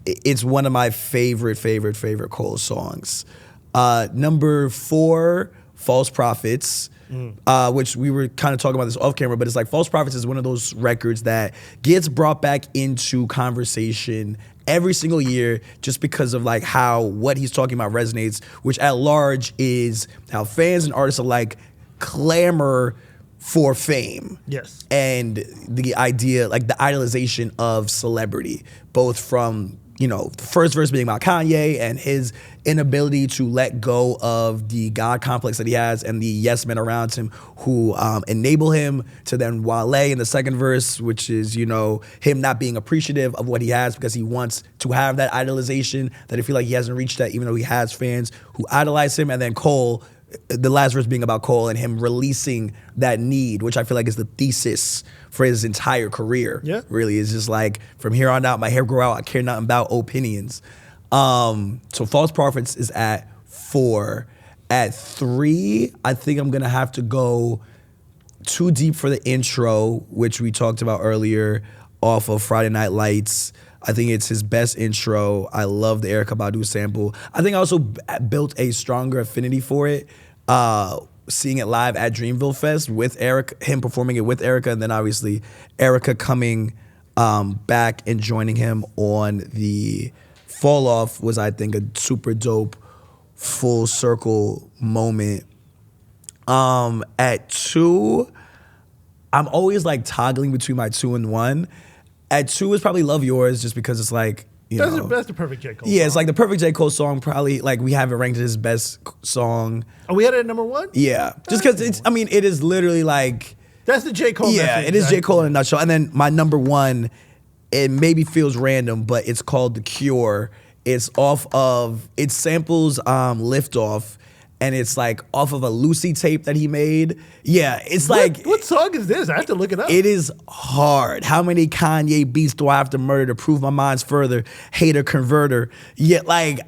it's one of my favorite Cole songs. Number 4, False Prophets. Which we were kind of talking about this off camera, but it's like False Prophets is one of those records that gets brought back into conversation every single year just because of like how what he's talking about resonates, which at large is how fans and artists alike clamor for fame.
Yes.
And the idea, like the idolization of celebrity, both from, you know, the first verse being about Kanye and his inability to let go of the God complex that he has and the yes men around him who enable him, to then Wale in the second verse, which is, you know, him not being appreciative of what he has because he wants to have that idolization, that I feel like he hasn't reached that even though he has fans who idolize him. And then Cole, the last verse being about Cole and him releasing that need, which I feel like is the thesis for his entire career.
Yeah.
Really, is just like, from here on out, my hair grow out, I care nothing about opinions. So False Prophets is at 4. At 3, I think I'm gonna have to go Too Deep for the intro, which we talked about earlier, off of Friday Night Lights. I think it's his best intro. I love the Erykah Badu sample. I think I also built a stronger affinity for it, seeing it live at Dreamville Fest with Erykah, him performing it with Erykah, and then obviously Erykah coming back and joining him on the Fall Off was, I think, a super dope full circle moment. At 2, I'm always like toggling between my 2 and 1. At 2 is probably Love Yours, just because it's like, you know.
That's the perfect J. Cole
Yeah,
song.
it's like the perfect J. Cole song. Probably like we have it ranked as his best song.
Oh, we had it at number 1?
Yeah, just because it's, I mean, it is literally like.
That's the J. Cole
Yeah,
message,
it is
right?
J. Cole in a nutshell. And then my number 1, it maybe feels random, but it's called The Cure. It's off of, it samples Lift Off, and it's like off of a Lucy tape that he made. Yeah, it's like.
What song is this? I have to look it up.
It is hard. How many Kanye beats do I have to murder to prove my mind's further? Hater converter. Yeah, like,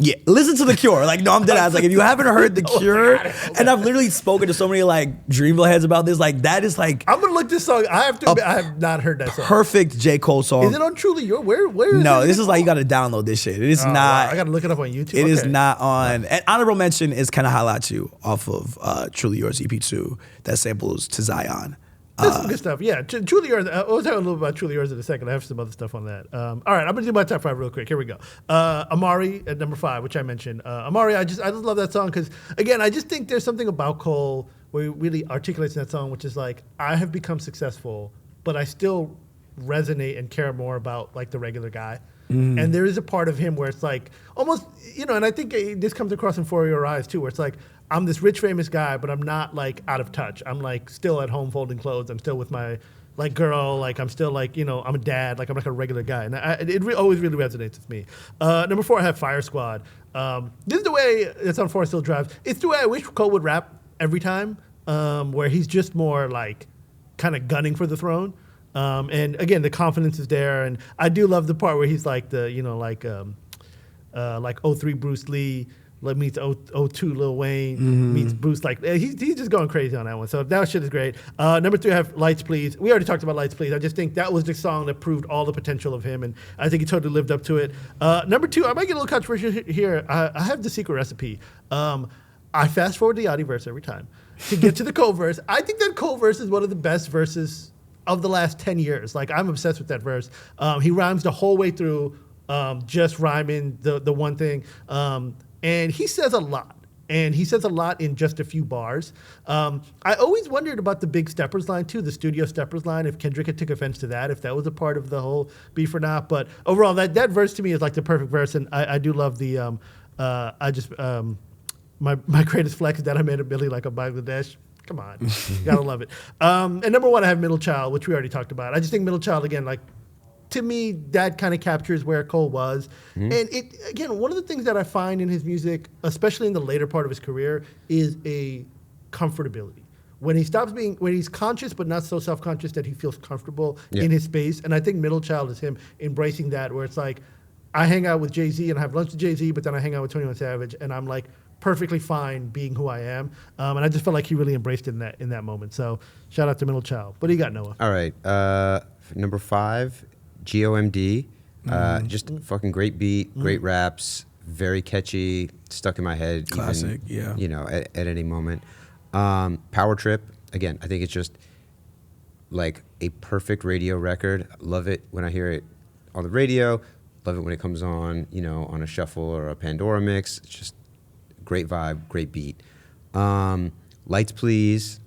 yeah, listen to The Cure. Like, no, I'm dead ass. Like, if you haven't heard The Cure, and I've literally spoken to so many like Dreamville heads about this, like that is like
I'm gonna look this song. I have to admit, I have not heard that song.
perfect J. Cole song.
Is it on Truly Your? Where is
No,
it?
this is like you gotta download this shit. It is
Oh,
not.
wow. I gotta look it up on YouTube.
It is
Okay.
not on. And honorable mention is Can I Holla at You off of Truly Yours EP2 that samples To Zion.
That's some good stuff. Yeah, Truly Yours. We'll talk a little about Truly Yours in a second. I have some other stuff on that. All right, I'm gonna do my top 5 real quick. Here we go. Amari at number 5, which I mentioned. Amari, I just love that song because again, I just think there's something about Cole where he really articulates in that song, which is like, I have become successful, but I still resonate and care more about like the regular guy. And there is a part of him where it's like almost, you know, and I think this comes across in For Your Eyes too, where it's like, I'm this rich, famous guy, but I'm not like out of touch. I'm like still at home folding clothes. I'm still with my like girl. Like I'm still like, you know, I'm a dad. Like I'm like a regular guy. And always really resonates with me. Number 4, I have Fire Squad. This is the way it's on Forrest Hills Drive. It's the way I wish Cole would rap every time, where he's just more like kind of gunning for the throne. And again, the confidence is there. And I do love the part where he's like the, you know, like 03 Bruce Lee meets 02 Lil Wayne meets Bruce. Like he's just going crazy on that one. So that shit is great. Number 3, I have Lights Please. We already talked about Lights Please. I just think that was the song that proved all the potential of him, and I think he totally lived up to it. Number 2, I might get a little controversial here. I have The Secret Recipe. I fast forward the Yachty verse every time to get to the Cole verse. I think that Cole verse is one of the best verses of the last 10 years. Like I'm obsessed with that verse. He rhymes the whole way through, just rhyming the one thing. And he says a lot. And he says a lot in just a few bars. I always wondered about the big Steppers line too, the studio Steppers line, if Kendrick had took offense to that, if that was a part of the whole beef or not. But overall, that verse to me is like the perfect verse. And I do love the, my greatest flex is that I made a Billy like a Bangladesh. Come on, you gotta love it. And number 1, I have Middle Child, which we already talked about. I just think Middle Child, again, like, to me, that kind of captures where Cole was. And it, again, one of the things that I find in his music, especially in the later part of his career, is a comfortability. When he stops being, when he's conscious but not so self-conscious that he feels comfortable in his space. And I think Middle Child is him embracing that, where it's like, I hang out with Jay-Z and I have lunch with Jay-Z, but then I hang out with 21 Savage, and I'm like perfectly fine being who I am. And I just felt like he really embraced it in that moment. So shout out to Middle Child. What do you got, Noah?
All right. Number 5, GOMD, Just fucking great beat, great raps, very catchy, stuck in my head.
Classic,
even,
yeah.
You know, at any moment. Power Trip, again, I think it's just like a perfect radio record. Love it when I hear it on the radio. Love it when it comes on, you know, on a shuffle or a Pandora mix. It's just great vibe, great beat. Lights Please.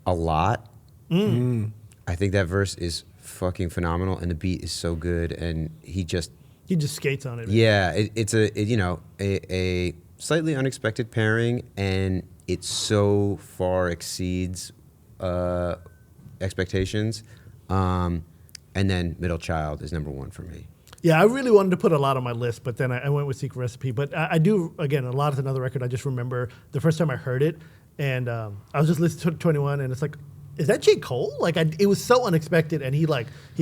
A lot. I think that verse is fucking phenomenal, and the beat is so good, and he just
skates on it.
yeah. It's a slightly unexpected pairing, and it so far exceeds expectations. And then Middle Child is number one for me.
Yeah, I really wanted to put a lot on my list, but then I went with Secret Recipe. But I do, again, A Lot is another record. I just remember the first time I heard it, and I was just listening to 21, and it's like, is that J. Cole? Like, it was so unexpected, and he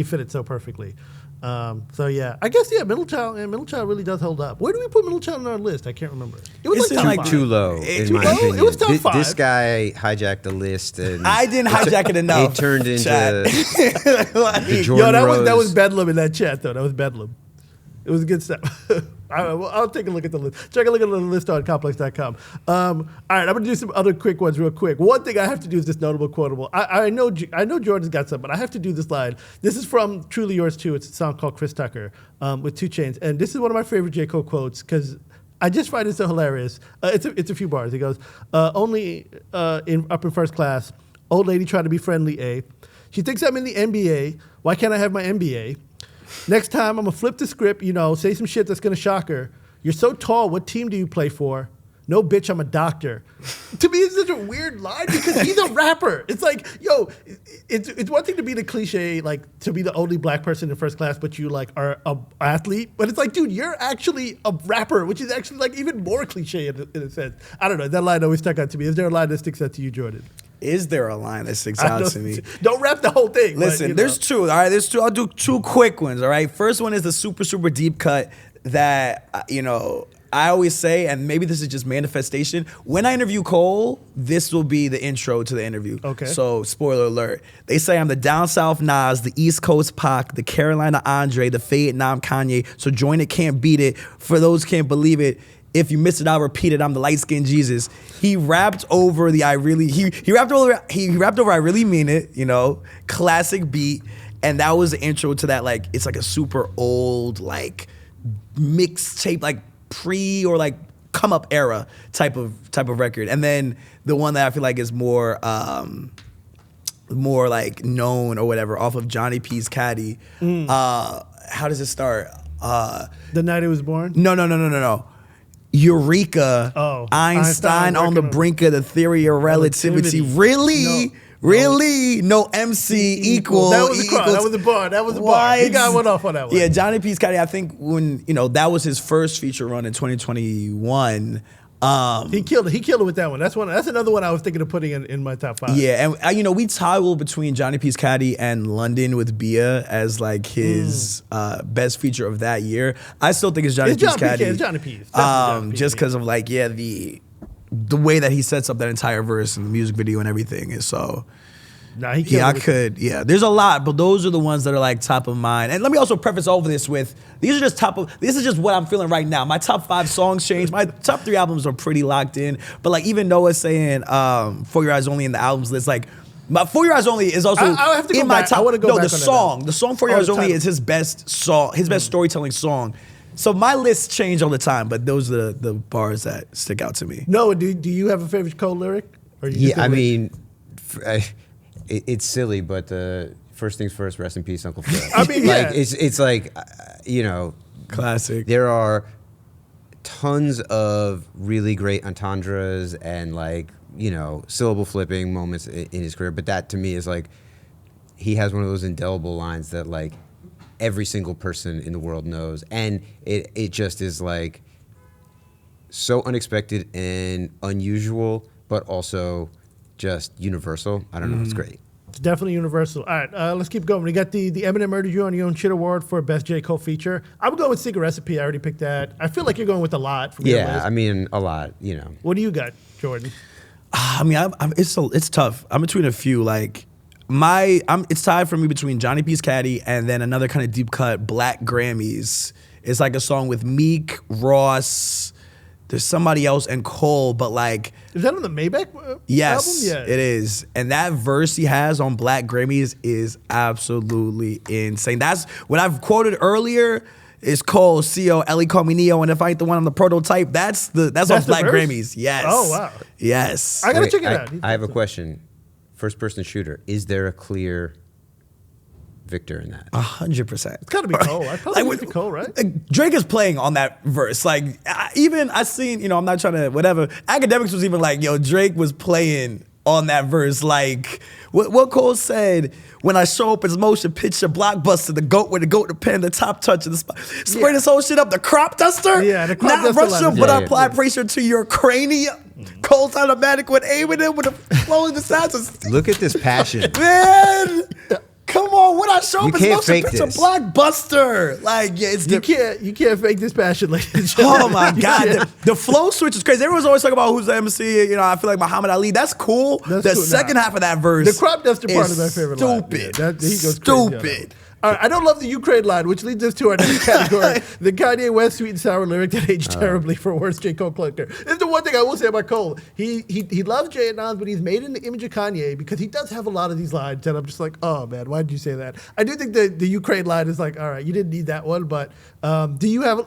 fit it so perfectly. So yeah, I guess Middle Child really does hold up. Where do we put Middle Child on our list? I can't remember. It was
It's
like top
Too
5.
low, in my opinion.
It was top 5.
This guy hijacked the list, and
I didn't hijack it enough.
it turned into
Chad.
the
Yo,
Jordan
that
Rose.
was bedlam in that chat though. That was bedlam. It was good stuff. I'll take a look at the list. Check a look at the list on complex.com. All right, I'm gonna do some other quick ones real quick. One thing I have to do is this notable quotable. I know Jordan's got some, but I have to do this line. This is from Truly Yours Too. It's a song called Chris Tucker with 2 Chainz, and this is one of my favorite J. Cole quotes because I just find it so hilarious. It's a few bars. He goes, "Only up in first class, old lady trying to be friendly. She thinks I'm in the NBA. Why can't I have my MBA? Next time, I'm going to flip the script, say some shit that's going to shock her. You're so tall, what team do you play for? No, bitch, I'm a doctor." To me, it's such a weird line because he's a rapper. It's like, yo, it's one thing to be the cliche, like to be the only black person in first class, but you are a athlete. But it's like, dude, you're actually a rapper, which is actually like even more cliche in a sense. I don't know. That line always stuck out to me. Is there a line that sticks out to you, Jordan?
Is there a line that sticks out to me?
Don't rap the whole thing.
Listen, there's two. All right, there's two. I'll do 2 quick ones. All right. First one is the super, super deep cut that, I always say, and maybe this is just manifestation. When I interview Cole, this will be the intro to the interview.
Okay.
So, spoiler alert. They say I'm the down south Nas, the East Coast Pac, the Carolina Andre, the Vietnam Kanye. So join it, can't beat it. For those can't believe it, if you missed it, I'll repeat it. I'm the light skinned Jesus. He rapped over the he rapped over I really mean it. Classic beat, and that was the intro to that. Like, it's like a super old mixtape, like pre or like come up era type of record. And then the one that I feel like is more like known or whatever off of Johnny P's Caddy. How does it start?
The Night It Was Born?
No. Eureka.
Oh,
Einstein on the brink of the theory of relativity. Really?
No.
Really? No MC equal.
That was the bar.
equals-
That was the bar. That was the bar.
Why
He got one off on that one.
Yeah, Johnny P's Caddy, I think when, that was his first feature run in 2021.
He killed it. He killed it with that one. That's another one I was thinking of putting in my top 5.
Yeah, and we toggle between Johnny P's Caddy and London with Bia as like his best feature of that year. I still think it's Johnny P's Caddy.
It's Johnny P's. Definitely Johnny
Just
P's.
because of the way that he sets up that entire verse and the music video and everything is so.
Nah, he killed
Yeah, I
it with
could. Yeah, there's a lot, but those are the ones that are like top of mind. And let me also preface all of this with this is just what I'm feeling right now. My top 5 songs changed. My top 3 albums are pretty locked in. But like even Noah's saying For Your Eyes Only in the albums list, like my For Your Eyes Only is also
I have to go
in my
back.
top.
I wanna go
no,
back
the
on that
song.
now.
The song For Your Eyes
the
Only
title.
is his best song, his best storytelling song. So my lists change all the time, but those are the bars that stick out to me.
Noah, do you have a favorite Cole lyric? Or you just
Yeah, I
go with-
mean, it's silly, but first things first, rest in peace, Uncle Phil.
I mean, yeah.
It's like,
Classic.
there are tons of really great entendres and syllable flipping moments in his career, but that to me is like, he has one of those indelible lines that like every single person in the world knows, and it just is like so unexpected and unusual, but also just universal. I don't know, it's great.
It's definitely universal. All right, let's keep going. We got the Eminem Murdered You on Your Own Shit Award for Best J. Cole Feature. I'm going with Secret Recipe. I already picked that. I feel like you're going with a lot. From your
Yeah,
list.
I mean, a lot,
What do you got, Jordan?
I mean, it's tough. I'm between a few. Like, it's tied for me between Johnny P's Caddy and then another kind of deep cut, Black Grammys. It's like a song with Meek, Ross, there's somebody else, and Cole, but like...
Is that on the Maybach
yes,
album? Yeah,
it is. And that verse he has on Black Grammys is absolutely insane. That's what I've quoted earlier is Cole, C.O., Ellie call me Neo, and if I ain't the one, I'm the prototype. That's on Black Grammys. Yes.
Oh, wow.
Yes.
I gotta check it out.
I have a question. First person shooter. Is there a clear victor in that?
100%.
It's gotta be Cole. I probably would be Cole, right?
Drake is playing on that verse. Like, I seen, I'm not trying to, whatever. Academics was even like, yo, Drake was playing on that verse. Like, what Cole said, when I show up as motion picture blockbuster, the goat with the goat, the pen, the top touch of the spot. Spray this whole shit up, the crop duster?
Yeah, the crop
not
duster.
Russia, but I apply pressure to your cranium. Cole's automatic with aiming it with the flowing the sides.
Look at this passion.
Man! Come on, what I show up is
can't
motion
fake
picture
this.
blockbuster. Like, yeah, it's
You can't fake this passion, ladies and gentlemen.
Oh my God, the flow switch is crazy. Everyone's always talking about who's the MC. I feel like Muhammad Ali. That's cool.
That's
the
cool.
second half of that verse,
The crop duster part is my favorite line.
Stupid.
Yeah, he goes crazy on that.
Stupid.
All right, I don't love the Ukraine line, which leads us to our next category. The Kanye West sweet and sour lyric that aged terribly for worst J. Cole collector. This is the one thing I will say about Cole. He loves Jay and Nas, but he's made in the image of Kanye because he does have a lot of these lines, and I'm just like, oh man, why did you say that? I do think the Ukraine line is like, all right, you didn't need that one, but do you have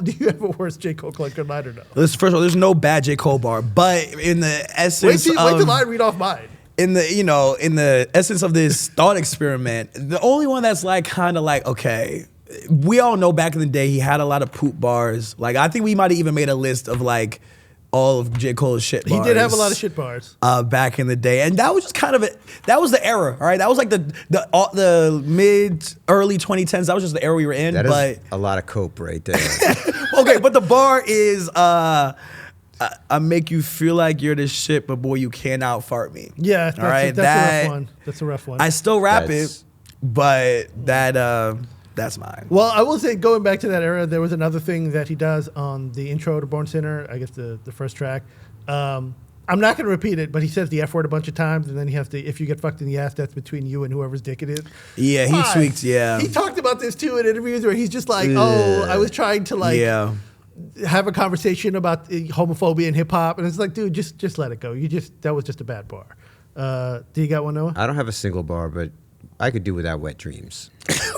a worst J. Cole collector line or no?
Listen, first of all, there's no bad J. Cole bar, but in the essence
Wait till I read off mine.
in the essence of this thought experiment, the only one that's like kind of like, okay, we all know back in the day he had a lot of poop bars. Like, I think we might have even made a list of like all of J. Cole's shit bars.
He did have a lot of shit bars.
Back in the day. And that was just kind of that was the era, all right? That was like the mid, early 2010s. That was just the era we were in.
That is a lot of cope right there.
Okay, but the bar is I make you feel like you're the shit, but boy, you can't out fart me.
Yeah,
all right.
That's a rough one. That's a rough one.
I still rap it, but that's mine.
Well, I will say, going back to that era, there was another thing that he does on the intro to Born Sinner, I guess the first track. I'm not going to repeat it, but he says the F word a bunch of times, and then he has to, if you get fucked in the ass, that's between you and whoever's dick it is.
Yeah, he tweaked, yeah.
He talked about this too in interviews where he's just like, oh, I was trying to have a conversation about homophobia in hip hop, and it's like, dude, just let it go. That was just a bad bar. Do you got one, Noah?
I don't have a single bar, but I could do without Wet Dreams.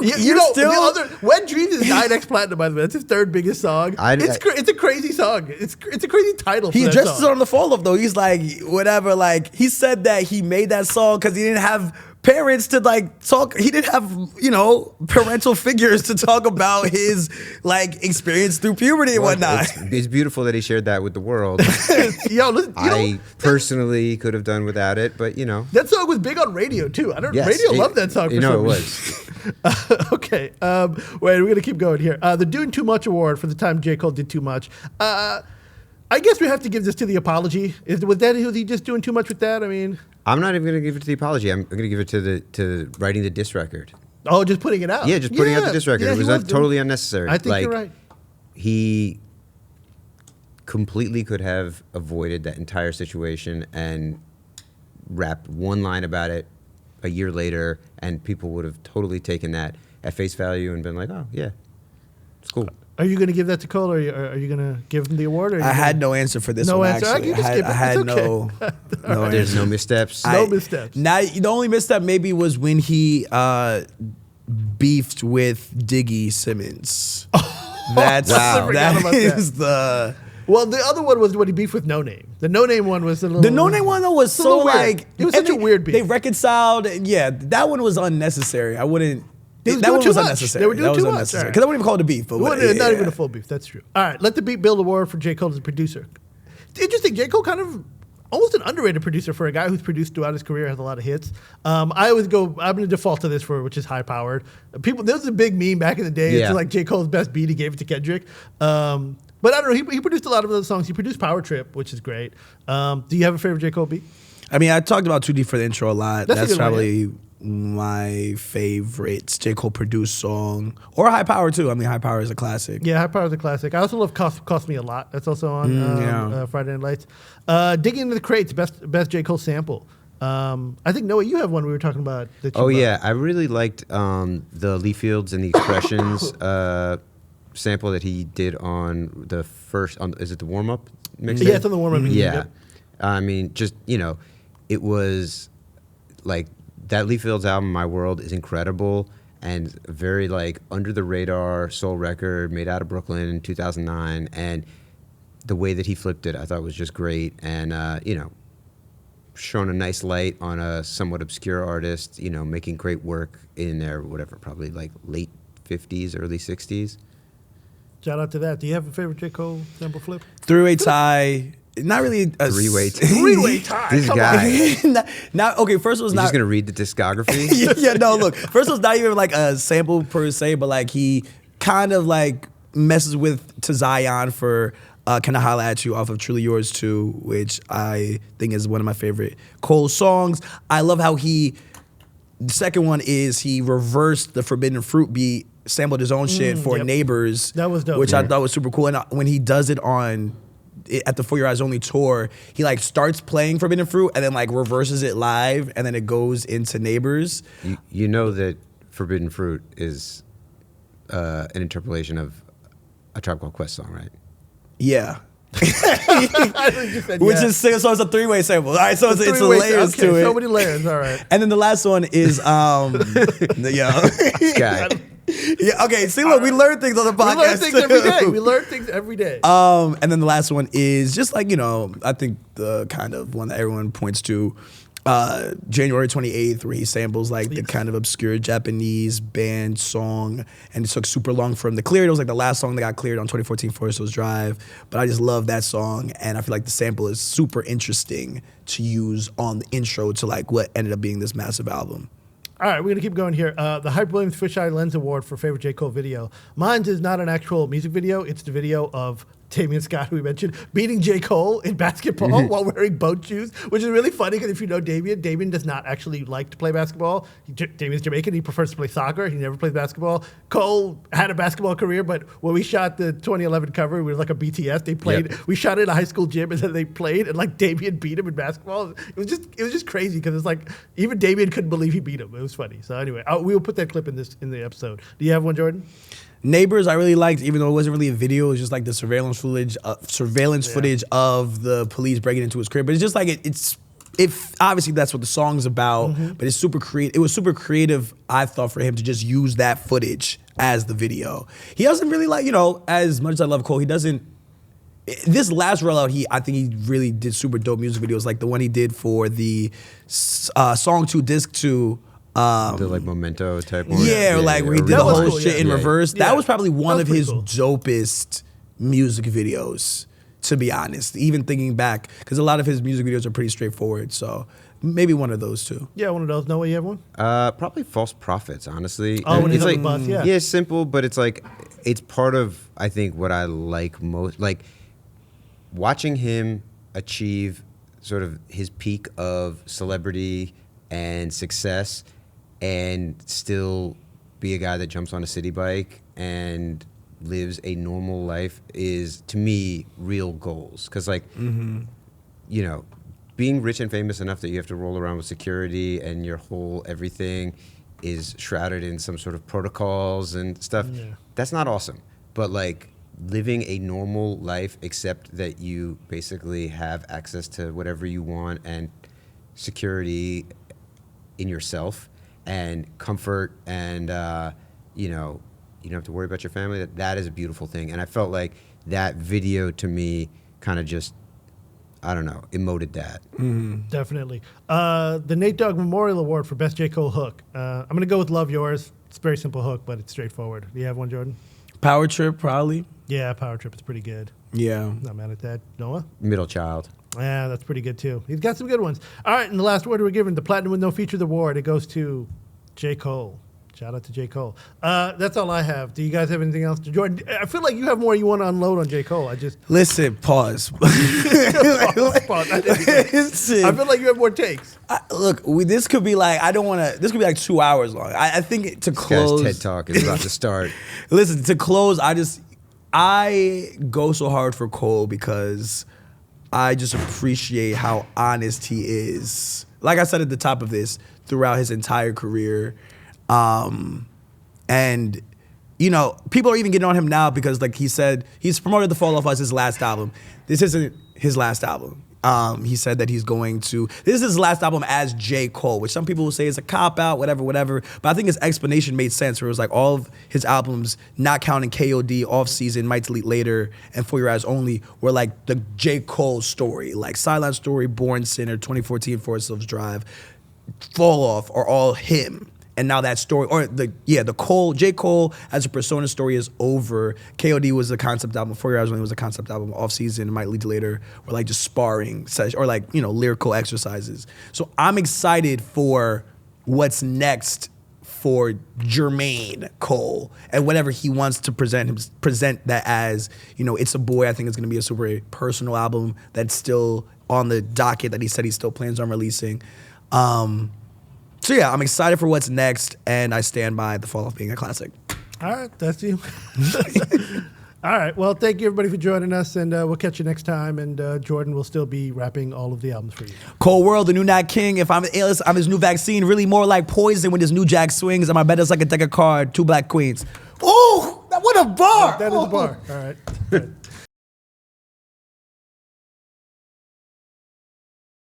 Wet Dreams is 9X Platinum, by the way. That's his third biggest song. It's a crazy song. It's a crazy title.
He addresses it on the fall off though. He's like, whatever. Like, he said that he made that song because he didn't have parents to like talk. He didn't have parental figures to talk about his like experience through puberty and whatnot.
It's beautiful that he shared that with the world.
I
personally could have done without it, but
that song was big on radio too. Radio loved that song. For some
it
reason.
was.
Okay, wait, we're gonna keep going here. The Doing Too Much award for the time J. Cole did too much. I guess we have to give this to the apology. Was he just doing too much with that? I mean,
I'm not even going to give it to the apology. I'm going to give it to writing the diss record.
Oh, just putting it out.
Yeah, just putting out the diss record.
Yeah,
it was totally unnecessary.
I think you're right.
He completely could have avoided that entire situation and rapped one line about it a year later, and people would have totally taken that at face value and been like, oh, yeah, it's cool.
Are you going to give that to Cole, or are you going to give him the award? Or
I had no answer for this one,
answer.
actually.
I had
no
There's no missteps.
No missteps.
Now, the only misstep maybe was when he beefed with Diggy Simmons. That is the...
Well, the other one was when he beefed with No Name. The No Name one was a little...
The No Name one, though, was so like...
It was such a weird beef.
They reconciled. Yeah, that one was unnecessary. I wouldn't...
That one was unnecessary. They were doing too much.
Because I wouldn't even call it a beef. But
not even a full beef. That's true. All right, let the beat build award for J. Cole as a producer. It's interesting. J. Cole kind of almost an underrated producer for a guy who's produced throughout his career, has a lot of hits. I'm going to default to this which is high powered. There was a big meme back in the day. Yeah. It's like J. Cole's best beat. He gave it to Kendrick. But I don't know. He produced a lot of other songs. He produced Power Trip, which is great. Do you have a favorite J. Cole beat?
I mean, I talked about 2D for the intro a lot. That's probably my favorite J. Cole produced song. Or High Power, too. I mean, High Power is a classic.
Yeah, High Power is a classic. I also love Cost Me a Lot. That's also on Friday Night Lights. Digging into the Crates, best J. Cole sample. I think, Noah, you have one we were talking about. That you
Oh
love.
yeah, I really liked the Leaf Fields and the Expressions sample that he did on the first. Is it the warm up mixtape?
Yeah, it's on the warm-up mixtape,
Yeah,
yep.
I mean, just it was like that Leaf Fields album. My World is incredible and very like under the radar soul record made out of Brooklyn in 2009, and the way that he flipped it, I thought was just great, and shone a nice light on a somewhat obscure artist, making great work in their whatever, probably like late 50s, early 60s.
Shout out to that. Do you have a favorite J. Cole sample flip?
Three-way tie. Not really a
Three-way tie.
Three-way tie.
This
Come
guy.
on.
not okay. First was
You're
not.
just gonna read the discography?
yeah, no. Look, first was not even like a sample per se, but like he kind of like messes with To Zion for Can I Holla At You off of Truly Yours 2, which I think is one of my favorite Cole songs. I love how the second one is he reversed the Forbidden Fruit beat, sampled his own shit for
yep.
Neighbors.
That was dope.
Which
Yeah.
I thought was super cool. And when he does it at the For Your Eyes Only tour, he like starts playing Forbidden Fruit and then like reverses it live and then it goes into Neighbors.
You know that Forbidden Fruit is an interpolation of a Tribe Called Quest song, right?
Yeah.
I think you said
Which
yeah.
is so it's a three-way sample. All right, so it's
Three-way-
layers
okay,
to it.
So many layers. All right.
And then the last one is
This guy.
yeah, okay, see look, we learn things on the
We
podcast.
learn things every day.
too.
We learn things every day.
And then the last one is just like, I think the kind of one that everyone points to, January 28th, where he samples like the kind of obscure Japanese band song, and it took super long for him to clear it. It was like the last song that got cleared on 2014 Forrest Hills Drive, but I just love that song, and I feel like the sample is super interesting to use on the intro to like what ended up being this massive album.
All right, we're going to keep going here. The Hype Williams Fisheye Lens Award for favorite J. Cole video. Mine is not an actual music video. It's the video of Damian Scott, who we mentioned, beating J. Cole in basketball while wearing boat shoes, which is really funny because if you know Damian does not actually like to play basketball. Damian's Jamaican. He prefers to play soccer. He never plays basketball. Cole had a basketball career, but when we shot the 2011 cover, we were like a BTS. They played. Yep. We shot it in a high school gym, and then they played, and like Damian beat him in basketball. It was just crazy because it's like even Damian couldn't believe he beat him. It was funny. So anyway, we will put that clip in the episode. Do you have one, Jordan?
Neighbors, I really liked, even though it wasn't really a video. It was just like the surveillance footage of the police breaking into his crib. But it's just like it's obviously that's what the song's about. But it's super creative. It was super creative, I thought, for him to just use that footage as the video. He doesn't really like, as much as I love Cole, he doesn't. This last rollout, I think he really did super dope music videos, like the one he did for the Song 2, Disc 2.
The like Memento type one.
Yeah, like where he did the
That was
whole
cool,
shit
yeah.
in
Yeah.
reverse.
Yeah.
That was probably one
That
of
was
his
pretty
dopest music videos, to be honest. Even thinking back, because a lot of his music videos are pretty straightforward. So maybe one of those two.
Yeah, one of those. Noah, you have one?
Probably False Prophets, honestly.
Oh, when he's
it's
on
like
the bus, yeah.
Yeah, simple, but it's like it's part of I think what I like most. Like watching him achieve sort of his peak of celebrity and success, and still be a guy that jumps on a city bike and lives a normal life is, to me, real goals. Because, like, being rich and famous enough that you have to roll around with security and your whole everything is shrouded in some sort of protocols and stuff, that's not awesome. But, like, living a normal life except that you basically have access to whatever you want and security in yourself and comfort, and you don't have to worry about your family. That is a beautiful thing, and I felt like that video to me kind of just, I don't know, emoted that.
Definitely. The Nate Dogg Memorial Award for Best J. Cole Hook. I'm going to go with Love Yours. It's a very simple hook, but it's straightforward. Do you have one, Jordan?
Power Trip, probably.
Yeah, Power Trip is pretty good.
Yeah.
Not mad at that. Noah?
Middle Child.
Yeah, that's pretty good too. He's got some good ones. All right, and the last award we're giving, the Platinum with No Features Award, it goes to J. Cole. Shout out to J. Cole. That's all I have. Do you guys have anything else? Jordan, I feel like you have more you want to unload on J. Cole.
Listen, pause.
Pause. I feel like you have more takes.
Look, this could be like, this could be like 2 hours long. I think to close.
Guys, TED Talk is about to start.
Listen, to close, I go so hard for Cole because I just appreciate how honest he is like I said at the top of this, throughout his entire career. And, you know, people are even getting on him now because, like he said, he's promoted The Fall Off as his last album. This isn't his last album. He said that he's going to, this is his last album as J. Cole, which some people will say is a cop-out, whatever. But I think his explanation made sense, where it was like all of his albums, not counting KOD, Off Season, Might Delete Later, and For Your Eyes Only, were like the J. Cole story. Like Sideline Story, Born Sinner, 2014 Forrest Hills Drive, Fall Off are all him. And now that story, or the J. Cole as a persona story is over. KOD was a concept album. 4 Years Only was a concept album. Off Season, Might Lead to Later, or like just sparring sessions, or like, you know, lyrical exercises. So I'm excited for what's next for Jermaine Cole and whatever he wants to present that as. You know, It's a Boy, I think it's gonna be a super personal album that's still on the docket that he said he still plans on releasing. So yeah, I'm excited for what's next, and I stand by The Fall Off being a classic.
All right, that's you. All right, well, thank you everybody for joining us, and we'll catch you next time. And Jordan will still be rapping all of the albums for you.
Cold World, the new Nat King. If I'm illest, I'm his new vaccine. Really more like poison when his new jack swings, and my bet is like a deck of card, 2 black queens. Ooh, what a bar!
That is a bar. All right.